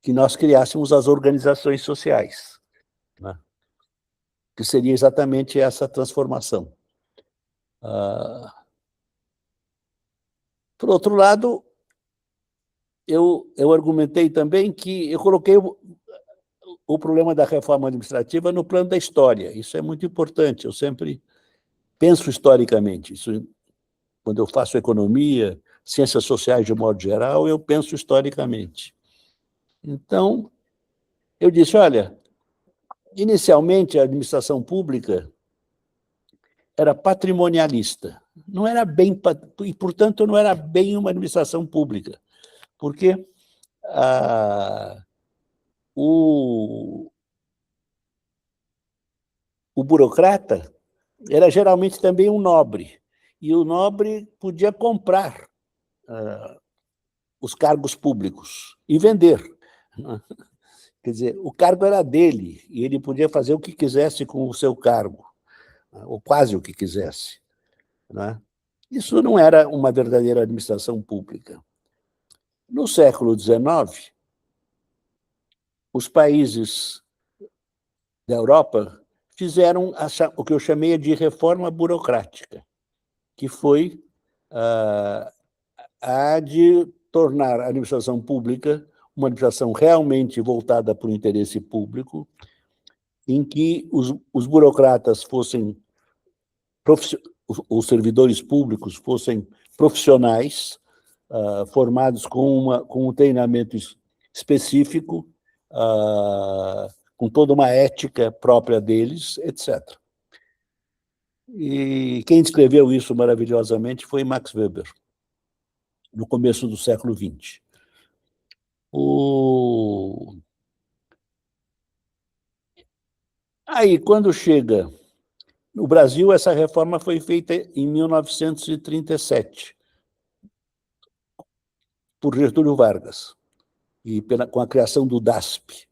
que nós criássemos as organizações sociais, né? Que seria exatamente essa transformação. Por outro lado, eu argumentei também que eu coloquei o problema da reforma administrativa no plano da história. Isso é muito importante, eu sempre penso historicamente. Isso, quando eu faço economia, ciências sociais de modo geral, eu penso historicamente. Então, eu disse, olha, inicialmente a administração pública era patrimonialista, não era bem, e, portanto, não era bem uma administração pública, porque o burocrata era geralmente também um nobre, e o nobre podia comprar os cargos públicos e vender. Quer dizer, o cargo era dele, e ele podia fazer o que quisesse com o seu cargo, ou quase o que quisesse, né? Isso não era uma verdadeira administração pública. No século XIX, os países da Europa fizeram o que eu chamei de reforma burocrática, que foi a de tornar a administração pública uma administração realmente voltada para o interesse público, em que os burocratas fossem, os servidores públicos fossem profissionais, formados com um treinamento específico, com toda uma ética própria deles, etc. E quem escreveu isso maravilhosamente foi Max Weber, no começo do século XX. Aí, quando chega No Brasil, essa reforma foi feita em 1937, por Getúlio Vargas, e com a criação do DASP.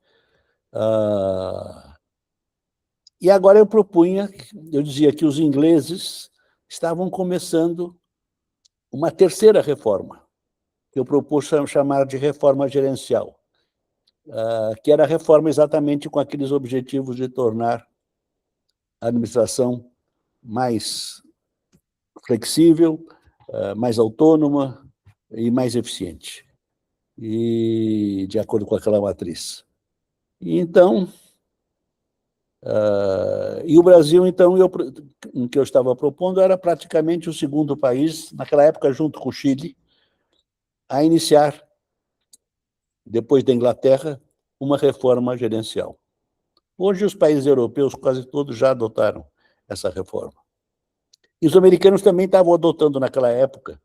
E agora eu dizia que os ingleses estavam começando uma terceira reforma, que eu propus chamar de reforma gerencial, que era a reforma exatamente com aqueles objetivos de tornar a administração mais flexível, mais autônoma e mais eficiente, e de acordo com aquela matriz. E então, e o Brasil, então, o que eu estava propondo era praticamente o segundo país, naquela época, junto com o Chile, a iniciar, depois da Inglaterra, uma reforma gerencial. Hoje, os países europeus, quase todos, já adotaram essa reforma. E os americanos também estavam adotando naquela época,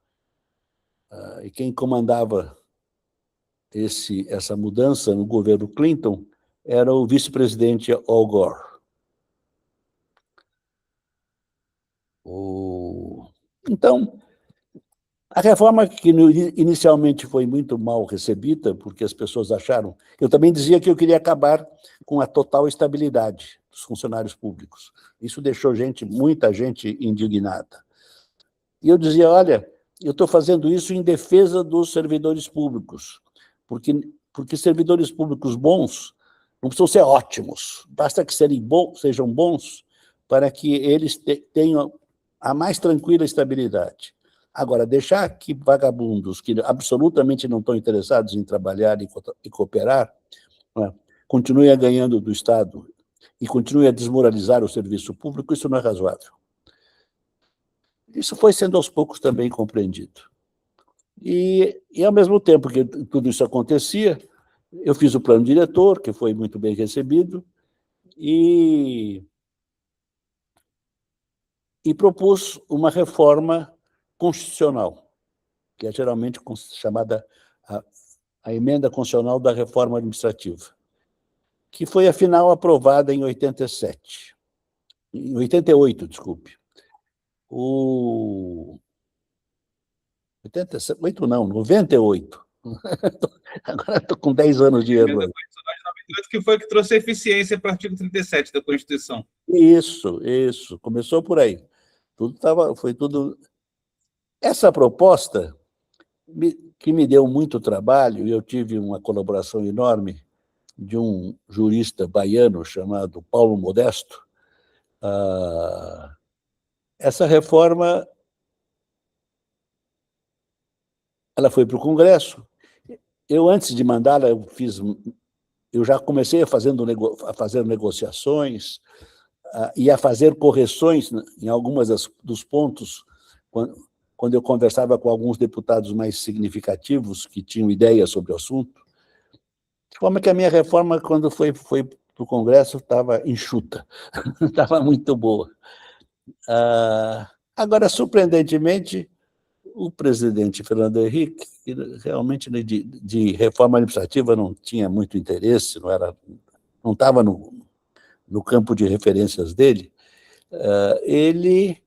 e quem comandava essa mudança no governo Clinton era o vice-presidente Al Gore. Então, a reforma, que inicialmente foi muito mal recebida, porque as pessoas acharam... Eu também dizia que eu queria acabar com a total estabilidade dos funcionários públicos. Isso deixou muita gente indignada. E eu dizia, olha, eu estou fazendo isso em defesa dos servidores públicos, porque servidores públicos bons não precisam ser ótimos, basta que sejam bons para que eles tenham a mais tranquila estabilidade. Agora, deixar que vagabundos que absolutamente não estão interessados em trabalhar e cooperar, né, continuem ganhando do Estado e continuem a desmoralizar o serviço público, isso não é razoável. Isso foi sendo aos poucos também compreendido. E ao mesmo tempo que tudo isso acontecia, eu fiz o plano diretor, que foi muito bem recebido, e propus uma reforma constitucional, que é geralmente chamada a emenda constitucional da reforma administrativa, que foi, afinal, aprovada em 87. Em 88, desculpe. 88 não, 98. Agora estou com 10 anos de erro. Que foi que trouxe a eficiência para o artigo 37 da Constituição. Isso. Começou por aí. Foi tudo... Essa proposta, que me deu muito trabalho, e eu tive uma colaboração enorme de um jurista baiano chamado Paulo Modesto, essa reforma ela foi para o Congresso. Eu, antes de mandá-la, eu já comecei a fazer negociações e a fazer correções em algumas dos pontos, quando eu conversava com alguns deputados mais significativos que tinham ideias sobre o assunto, de forma que a minha reforma, quando foi para o Congresso, estava enxuta, estava muito boa. Agora, surpreendentemente, o presidente Fernando Henrique, que realmente de reforma administrativa não tinha muito interesse, não estava no campo de referências dele, ele,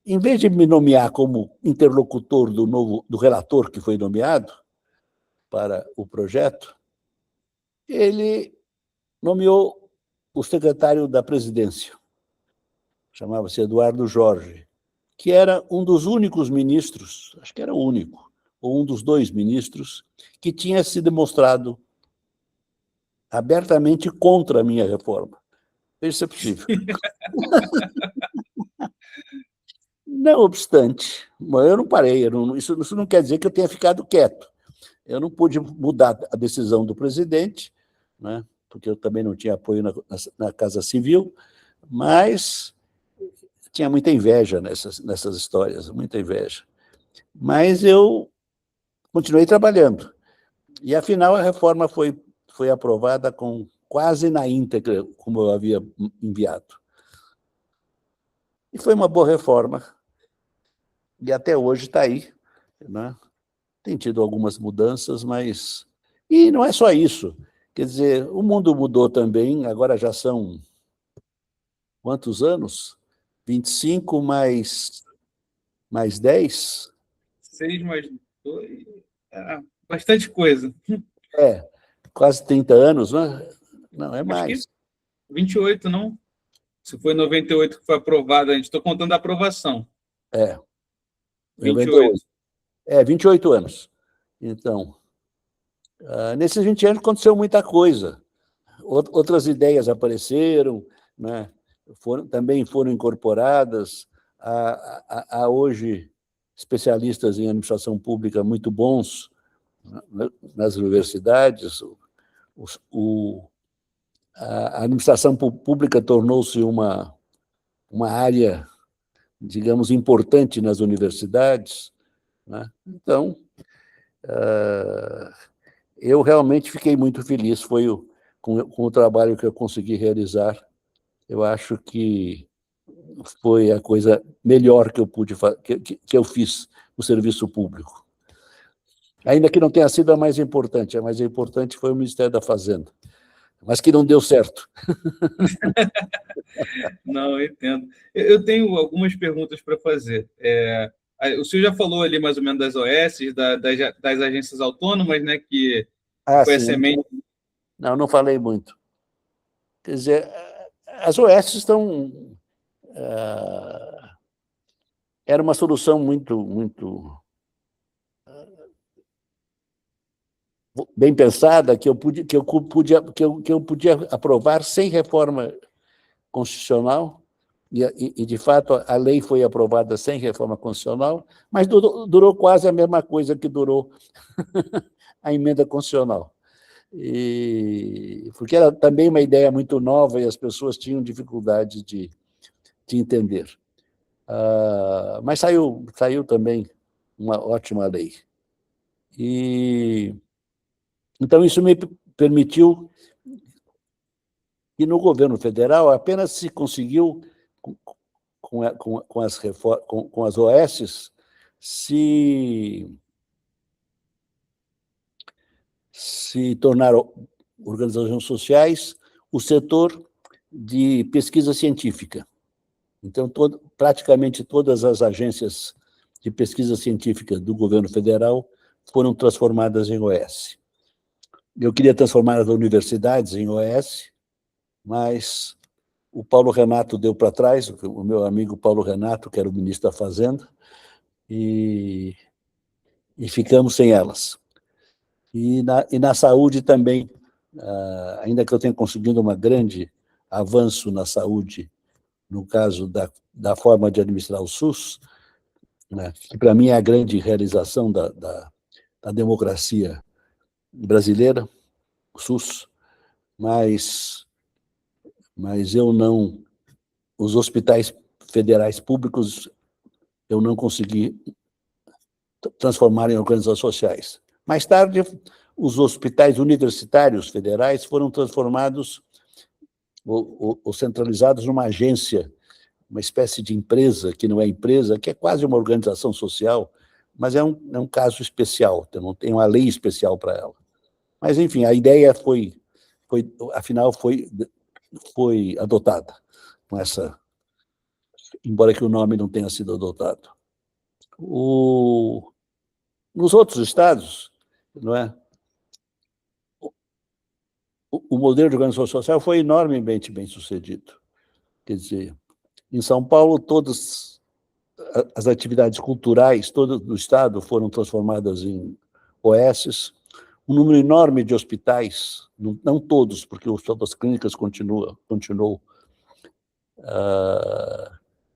em vez de me nomear como interlocutor do relator que foi nomeado para o projeto, ele nomeou o secretário da presidência, chamava-se Eduardo Jorge, que era um dos únicos ministros, acho que era o único, ou um dos 2 ministros, que tinha se demonstrado abertamente contra a minha reforma. Veja se é possível. Não obstante, eu não parei, isso não quer dizer que eu tenha ficado quieto. Eu não pude mudar a decisão do presidente, né, porque eu também não tinha apoio na Casa Civil, mas tinha muita inveja nessas histórias, muita inveja. Mas eu continuei trabalhando. E, afinal, a reforma foi aprovada quase na íntegra, como eu havia enviado. E foi uma boa reforma. E até hoje está aí, né? Tem tido algumas mudanças, mas... E não é só isso. Quer dizer, o mundo mudou também, agora já são quantos anos? 25 mais 10? 6 mais 2. Bastante coisa. Quase 30 anos, né? Não, é Acho que mais. 28, não? Se foi 98 que foi aprovada, a gente está contando a aprovação. É, 28. 98. 28 anos. Então, nesses 20 anos aconteceu muita coisa. Outras ideias apareceram, né? Também foram incorporadas. Há hoje especialistas em administração pública muito bons, né, nas universidades. A administração pública tornou-se uma área, digamos, importante nas universidades, né? Então, eu realmente fiquei muito feliz. Com o trabalho que eu consegui realizar. Eu acho que foi a coisa melhor que eu pude que eu fiz no serviço público. Ainda que não tenha sido a mais importante foi o Ministério da Fazenda, mas que não deu certo. Não, eu entendo. Eu tenho algumas perguntas para fazer. O senhor já falou ali mais ou menos das OS, das agências autônomas, né, que foi a Sim. semente. Não falei muito. Quer dizer, as OS estão... era uma solução muito bem pensada, que eu podia aprovar sem reforma constitucional, de fato, a lei foi aprovada sem reforma constitucional, mas durou quase a mesma coisa que durou a emenda constitucional. Porque era também uma ideia muito nova e as pessoas tinham dificuldade de entender. Mas saiu também uma ótima lei. Então, isso me permitiu que, no governo federal, apenas se conseguiu, com as OS, se tornar organizações sociais o setor de pesquisa científica. Então, praticamente todas as agências de pesquisa científica do governo federal foram transformadas em OS. Eu queria transformar as universidades em OS, mas o Paulo Renato deu para trás, o meu amigo Paulo Renato, que era o ministro da Fazenda, e ficamos sem elas. E na saúde também, ainda que eu tenha conseguido um grande avanço na saúde, no caso da forma de administrar o SUS, né, que para mim é a grande realização da democracia brasileira, o SUS, mas eu não... Os hospitais federais públicos eu não consegui transformar em organizações sociais. Mais tarde, os hospitais universitários federais foram transformados ou centralizados numa agência, uma espécie de empresa, que não é empresa, que é quase uma organização social, mas é um caso especial, não tem uma lei especial para ela. Mas, enfim, a ideia afinal, foi adotada, com essa, embora que o nome não tenha sido adotado. Nos outros estados, não é? O modelo de organização social foi enormemente bem sucedido. Quer dizer, em São Paulo, todas as atividades culturais, todo do estado, foram transformadas em OS. Um número enorme de hospitais, não todos, porque o Hospital das Clínicas continuou,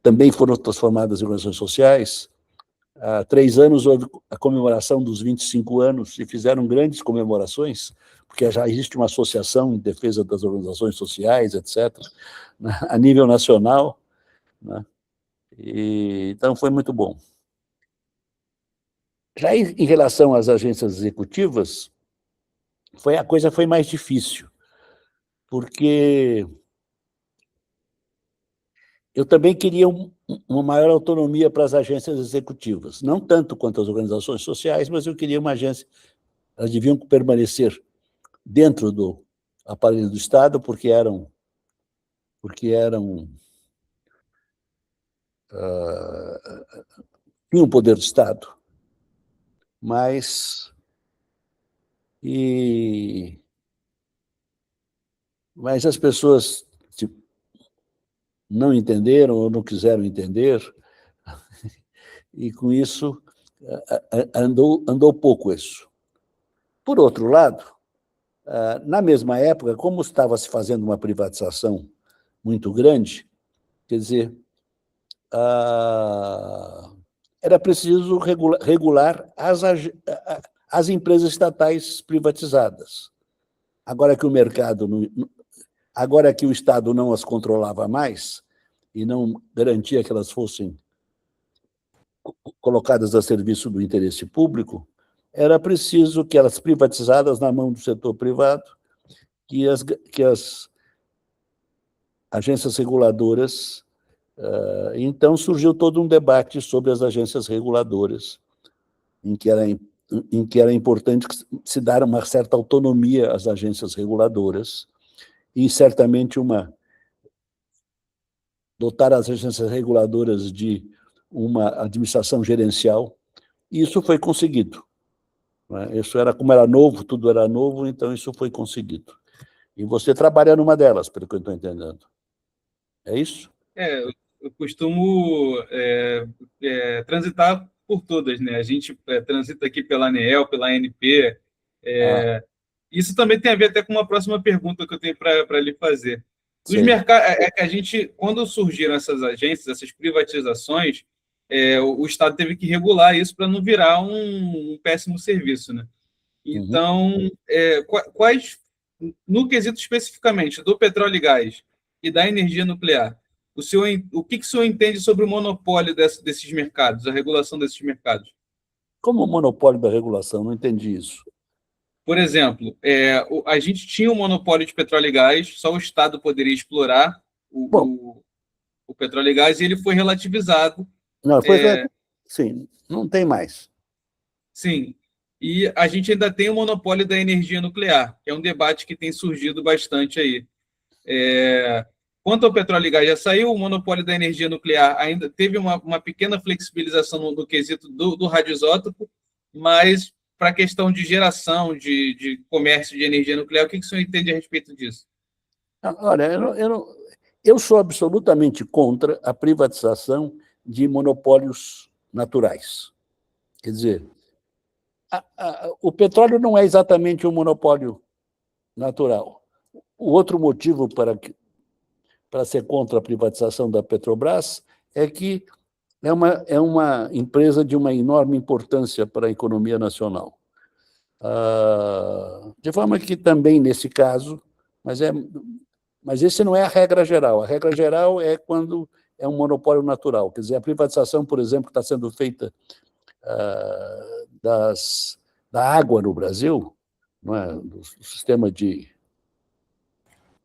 também foram transformadas em organizações sociais. Há 3 anos houve a comemoração dos 25 anos e fizeram grandes comemorações, porque já existe uma associação em defesa das organizações sociais, etc., né, a nível nacional, né? Então, foi muito bom. Já em relação às agências executivas, a coisa foi mais difícil, porque eu também queria uma maior autonomia para as agências executivas, não tanto quanto as organizações sociais, mas eu queria uma agência... Elas deviam permanecer dentro do aparelho do Estado, porque eram tinha um poder de Estado, mas as pessoas não entenderam ou não quiseram entender, e com isso andou pouco isso. Por outro lado, na mesma época, como estava se fazendo uma privatização muito grande, quer dizer, era preciso regular as empresas estatais privatizadas. Agora que o mercado, agora que o Estado não as controlava mais e não garantia que elas fossem colocadas a serviço do interesse público, era preciso que elas privatizadas na mão do setor privado, que as agências reguladoras. Então, surgiu todo um debate sobre as agências reguladoras, em que era importante se dar uma certa autonomia às agências reguladoras e, certamente, dotar as agências reguladoras de uma administração gerencial, e isso foi conseguido. Isso como era novo, tudo era novo, então isso foi conseguido. E você trabalha numa delas, pelo que eu estou entendendo. É isso? Eu costumo transitar por todas, né? A gente transita aqui pela ANEEL, pela ANP. Isso também tem a ver até com uma próxima pergunta que eu tenho para lhe fazer. Dos mercados, que a gente, quando surgiram essas agências, essas privatizações, o Estado teve que regular isso para não virar um péssimo serviço, né? Então, quais, no quesito especificamente do petróleo e gás e da energia nuclear, o que o senhor entende sobre o monopólio desses mercados, a regulação desses mercados? Como o monopólio da regulação? Não entendi isso. Por exemplo, a gente tinha um monopólio de petróleo e gás, só o Estado poderia explorar o petróleo e gás, e ele foi relativizado. Não, sim, não tem mais. Sim, e a gente ainda tem o monopólio da energia nuclear, que é um debate que tem surgido bastante aí. Quanto ao petróleo e gás, já saiu o monopólio da energia nuclear, ainda teve uma pequena flexibilização no quesito do radioisótopo, mas para a questão de geração, de comércio de energia nuclear, o que o senhor entende a respeito disso? Olha, eu sou absolutamente contra a privatização de monopólios naturais. Quer dizer, o petróleo não é exatamente um monopólio natural. O outro motivo para ser contra a privatização da Petrobras é que é uma empresa de uma enorme importância para a economia nacional. De forma que também, nesse caso, mas esse não é a regra geral. A regra geral é quando é um monopólio natural. Quer dizer, a privatização, por exemplo, que está sendo feita da água no Brasil, não é? Do sistema de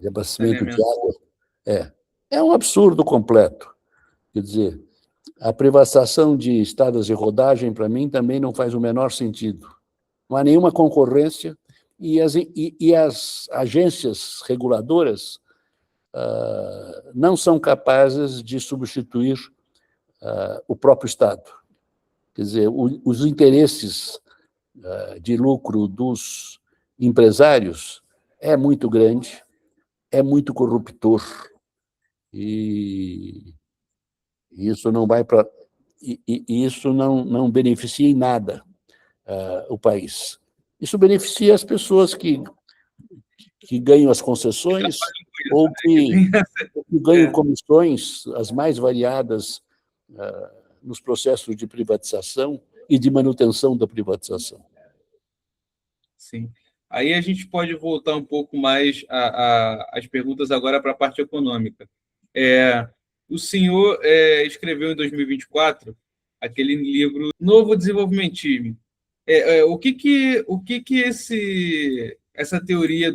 abastecimento de água, é um absurdo completo. Quer dizer, a privatização de estradas de rodagem, para mim, também não faz o menor sentido. Não há nenhuma concorrência e as agências reguladoras não são capazes de substituir o próprio Estado. Quer dizer, os interesses de lucro dos empresários é muito grande, é muito corruptor, e isso não vai para isso não beneficia em nada o país. Isso beneficia as pessoas que ganham as concessões ou que ganham comissões as mais variadas nos processos de privatização e de manutenção da privatização. Sim. Aí a gente pode voltar um pouco mais às perguntas agora para a parte econômica. O senhor escreveu em 2024 aquele livro Novo Desenvolvimentismo. O que essa teoria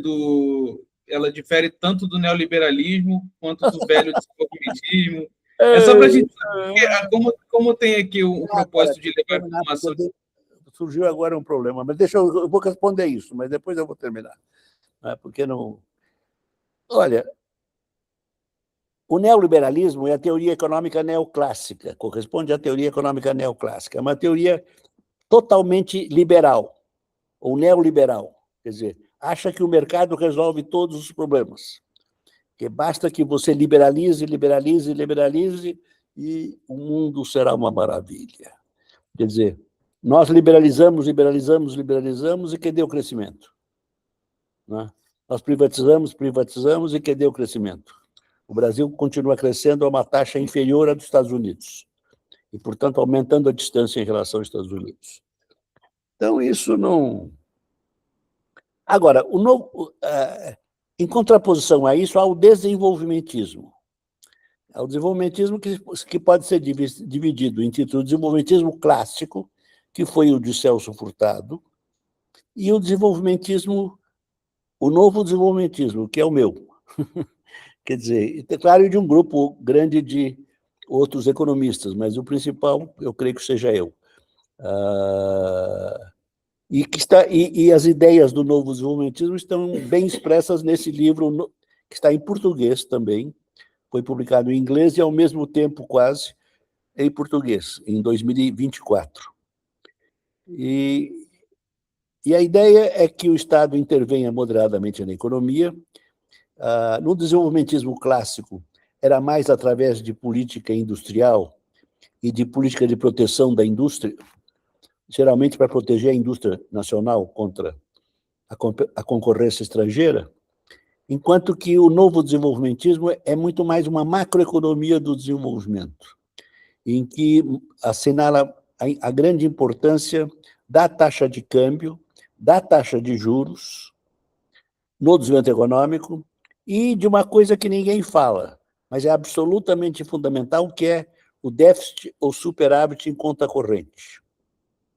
ela difere tanto do neoliberalismo quanto do velho desenvolvimentismo? É só para a gente saber como tem aqui o propósito de levar a informação. Surgiu agora um problema, mas eu vou responder isso, mas depois eu vou terminar. Porque não. Olha, O neoliberalismo é a teoria econômica neoclássica, corresponde à teoria econômica neoclássica. É uma teoria totalmente liberal, ou neoliberal. Quer dizer, acha que o mercado resolve todos os problemas. Que basta que você liberalize, liberalize, liberalize, e o mundo será uma maravilha. Quer dizer, nós liberalizamos, liberalizamos, liberalizamos, e cadê o crescimento? Né? Nós privatizamos, privatizamos, e cadê o crescimento? O Brasil continua crescendo a uma taxa inferior à dos Estados Unidos, e, portanto, aumentando a distância em relação aos Estados Unidos. Então, isso não... Agora, em contraposição a isso, há o desenvolvimentismo. Há o desenvolvimentismo que pode ser dividido entre o desenvolvimentismo clássico, que foi o de Celso Furtado, e o desenvolvimentismo, o novo desenvolvimentismo, que é o meu. Quer dizer, é claro, de um grupo grande de outros economistas, mas o principal, eu creio que seja eu. E as ideias do novo desenvolvimentismo estão bem expressas nesse livro, que está em português também, foi publicado em inglês e, ao mesmo tempo, quase, em português, em 2024. E a ideia é que o Estado intervenha moderadamente na economia. No desenvolvimentismo clássico, era mais através de política industrial e de política de proteção da indústria, geralmente para proteger a indústria nacional contra a concorrência estrangeira, enquanto que o novo desenvolvimentismo é muito mais uma macroeconomia do desenvolvimento, em que assinala a grande importância da taxa de câmbio, da taxa de juros no desenvolvimento econômico e de uma coisa que ninguém fala, mas é absolutamente fundamental, que é o déficit ou superávit em conta corrente.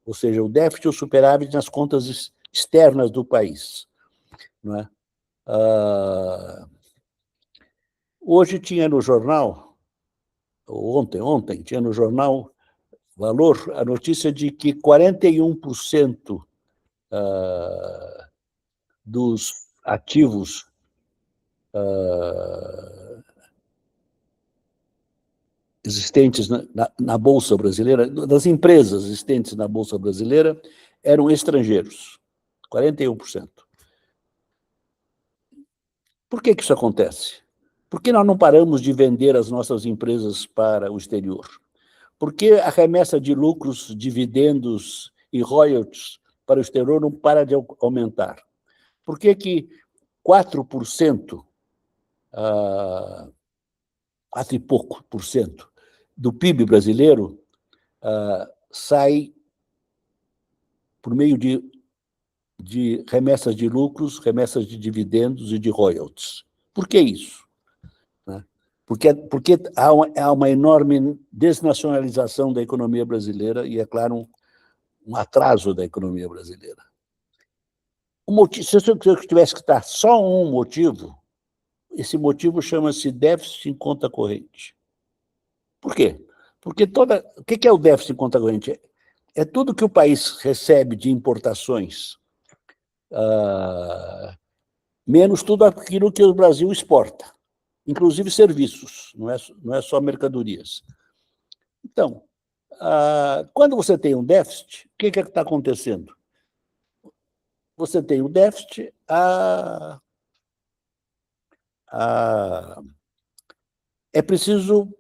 Ou seja, o déficit ou superávit nas contas externas do país. Não é? Hoje tinha no jornal, ontem tinha no jornal Valor a notícia de que 41% dos ativos existentes na Bolsa Brasileira, das empresas existentes na Bolsa Brasileira, eram estrangeiros, 41%. Por que isso acontece? Por que nós não paramos de vender as nossas empresas para o exterior? Por que a remessa de lucros, dividendos e royalties para o exterior não para de aumentar? Por que 4%, 4 e pouco por cento do PIB brasileiro sai por meio de remessas de lucros, remessas de dividendos e de royalties? Por que isso? Porque há uma enorme desnacionalização da economia brasileira e, é claro, um atraso da economia brasileira. Se eu tivesse que dar só um motivo, esse motivo chama-se déficit em conta corrente. Por quê? Porque o que é o déficit em conta corrente? É tudo que o país recebe de importações, menos tudo aquilo que o Brasil exporta, inclusive serviços, não é só mercadorias. Então, quando você tem um déficit, o que está acontecendo? Você tem um déficit, é preciso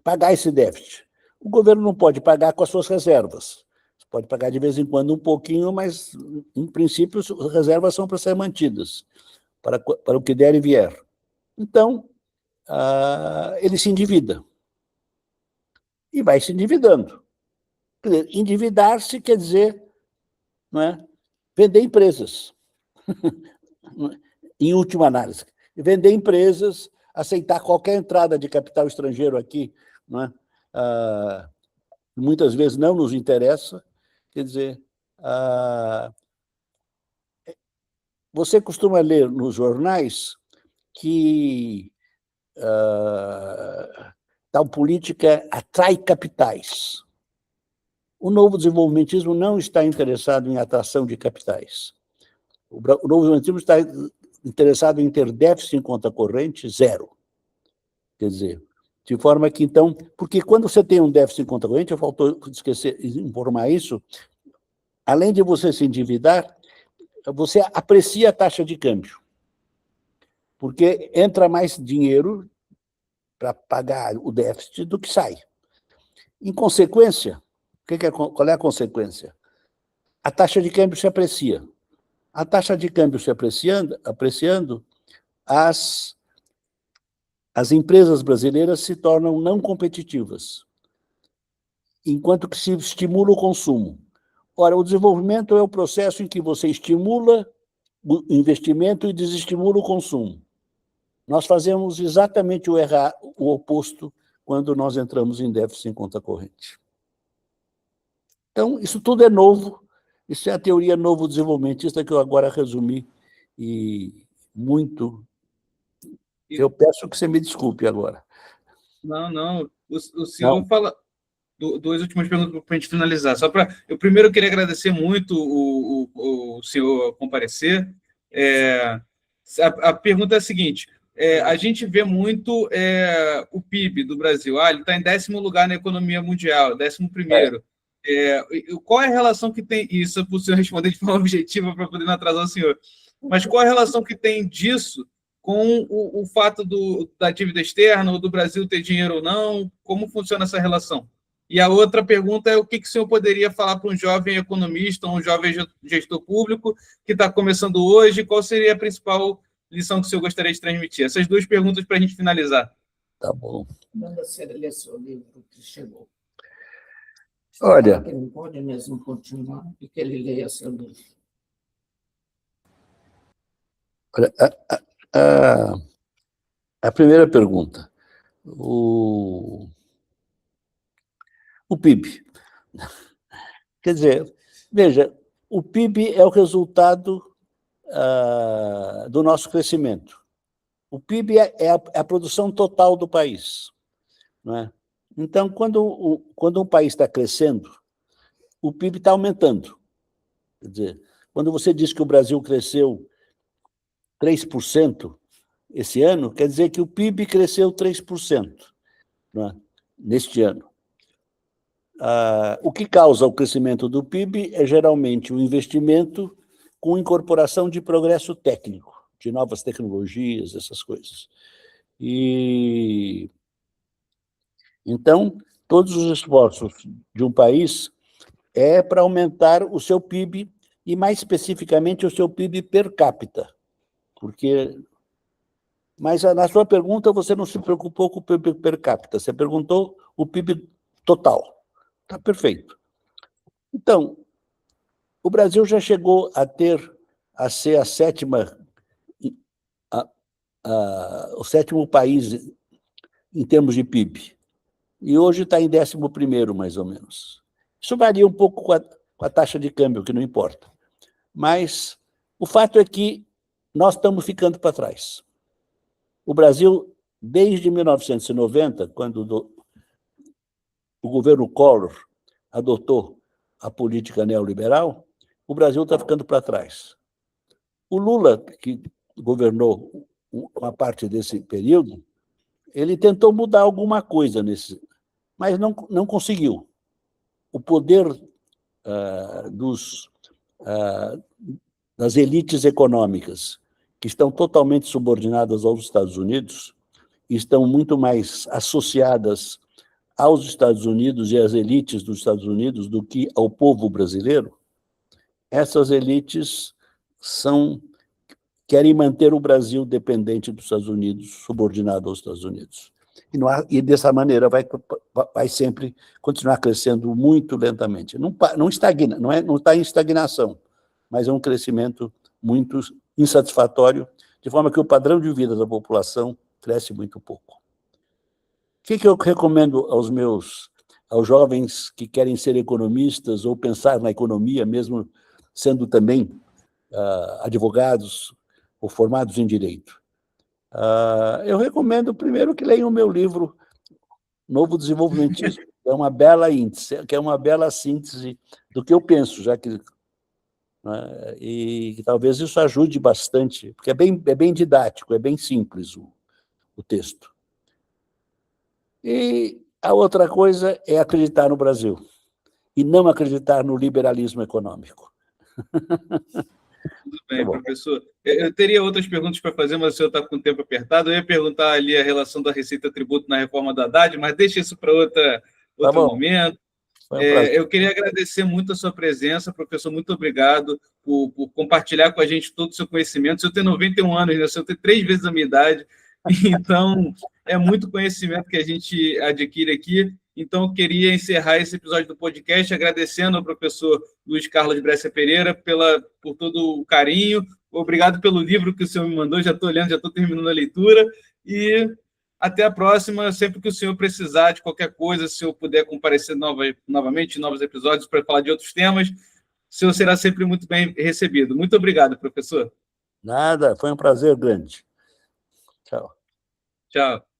pagar esse déficit. O governo não pode pagar com as suas reservas. Você pode pagar de vez em quando um pouquinho, mas, em princípio, as reservas são para ser mantidas, para o que der e vier. Então, ele se endivida. E vai se endividando. Quer dizer, endividar-se quer dizer, não é, vender empresas, em última análise. Vender empresas, aceitar qualquer entrada de capital estrangeiro aqui, não é? Muitas vezes não nos interessa. Quer dizer, você costuma ler nos jornais que tal política atrai capitais. O novo desenvolvimentismo não está interessado em atração de capitais. O novo desenvolvimentismo está interessado em ter déficit em conta corrente zero. Quer dizer, de forma que, então, porque quando você tem um déficit em conta corrente, eu faltou esquecer de informar isso, além de você se endividar, você aprecia a taxa de câmbio, porque entra mais dinheiro para pagar o déficit do que sai. Em consequência, qual é a consequência? A taxa de câmbio se aprecia. A taxa de câmbio se apreciando, as empresas brasileiras se tornam não competitivas, enquanto que se estimula o consumo. Ora, o desenvolvimento é o processo em que você estimula o investimento e desestimula o consumo. Nós fazemos exatamente o oposto quando nós entramos em déficit em conta corrente. Então, isso tudo é novo, isso é a teoria novo-desenvolvimentista que eu agora resumi, e muito. Eu peço que você me desculpe agora. Não. O senhor fala... Duas últimas perguntas para a gente finalizar. Eu primeiro queria agradecer muito o senhor comparecer. A pergunta é a seguinte: a gente vê muito o PIB do Brasil. Ele está em 10º lugar na economia mundial, 11º. Qual é a relação que tem isso? É para o senhor responder de forma objetiva para poder não atrasar o senhor. Mas qual é a relação que tem disso com o fato da dívida externa, ou do Brasil ter dinheiro ou não? Como funciona essa relação? E a outra pergunta é o que o senhor poderia falar para um jovem economista, um jovem gestor público que está começando hoje? Qual seria a principal lição que o senhor gostaria de transmitir? Essas duas perguntas para a gente finalizar. Tá bom. Manda você ler seu livro que chegou. Olha... Ele não pode mesmo continuar e que ele leia seu livro. Olha, a primeira pergunta. O PIB. Quer dizer, veja, o PIB é o resultado do nosso crescimento. O PIB é a produção total do país, não é? Então, quando um país está crescendo, o PIB está aumentando. Quer dizer, quando você diz que o Brasil cresceu 3% esse ano, quer dizer que o PIB cresceu 3%, não é? Neste ano. O que causa o crescimento do PIB é geralmente o investimento com incorporação de progresso técnico, de novas tecnologias, essas coisas. E então, todos os esforços de um país é para aumentar o seu PIB e, mais especificamente, o seu PIB per capita, porque... Mas, na sua pergunta, você não se preocupou com o PIB per capita, você perguntou o PIB total. Está perfeito. Então, o Brasil já chegou a ser o sétimo país em termos de PIB, e hoje está em 11º, mais ou menos. Isso varia um pouco com a taxa de câmbio, que não importa. Mas o fato é que nós estamos ficando para trás. O Brasil, desde 1990, quando o governo Collor adotou a política neoliberal, o Brasil está ficando para trás. O Lula, que governou uma parte desse período, ele tentou mudar alguma coisa mas não conseguiu. O poder das elites econômicas, que estão totalmente subordinadas aos Estados Unidos, estão muito mais associadas aos Estados Unidos e às elites dos Estados Unidos do que ao povo brasileiro, essas elites querem manter o Brasil dependente dos Estados Unidos, subordinado aos Estados Unidos. E dessa maneira vai sempre continuar crescendo muito lentamente. Não estagna, não está em estagnação, mas é um crescimento muito insatisfatório, de forma que o padrão de vida da população cresce muito pouco. O que eu recomendo aos jovens que querem ser economistas ou pensar na economia, mesmo sendo também advogados ou formados em direito? Eu recomendo, primeiro, que leiam o meu livro, Novo Desenvolvimentismo, que é uma bela síntese do que eu penso, já que... E talvez isso ajude bastante, porque é bem didático, é bem simples o texto. E a outra coisa é acreditar no Brasil e não acreditar no liberalismo econômico. Tudo bem, professor. Eu teria outras perguntas para fazer, mas o senhor está com o tempo apertado. Eu ia perguntar ali a relação da Receita-Tributo na reforma do Haddad, mas deixa isso para outro momento. Eu queria agradecer muito a sua presença, professor. Muito obrigado por compartilhar com a gente todo o seu conhecimento. O senhor tem 91 anos, né? O senhor tem 3 vezes a minha idade. Então, é muito conhecimento que a gente adquire aqui. Então, eu queria encerrar esse episódio do podcast agradecendo ao professor Luiz Carlos Brescia Pereira por todo o carinho. Obrigado pelo livro que o senhor me mandou. Já estou olhando, já estou terminando a leitura. E até a próxima. Sempre que o senhor precisar de qualquer coisa, se eu puder comparecer novamente em novos episódios para falar de outros temas, o senhor será sempre muito bem recebido. Muito obrigado, professor. Nada, foi um prazer grande. Tchau. Tchau.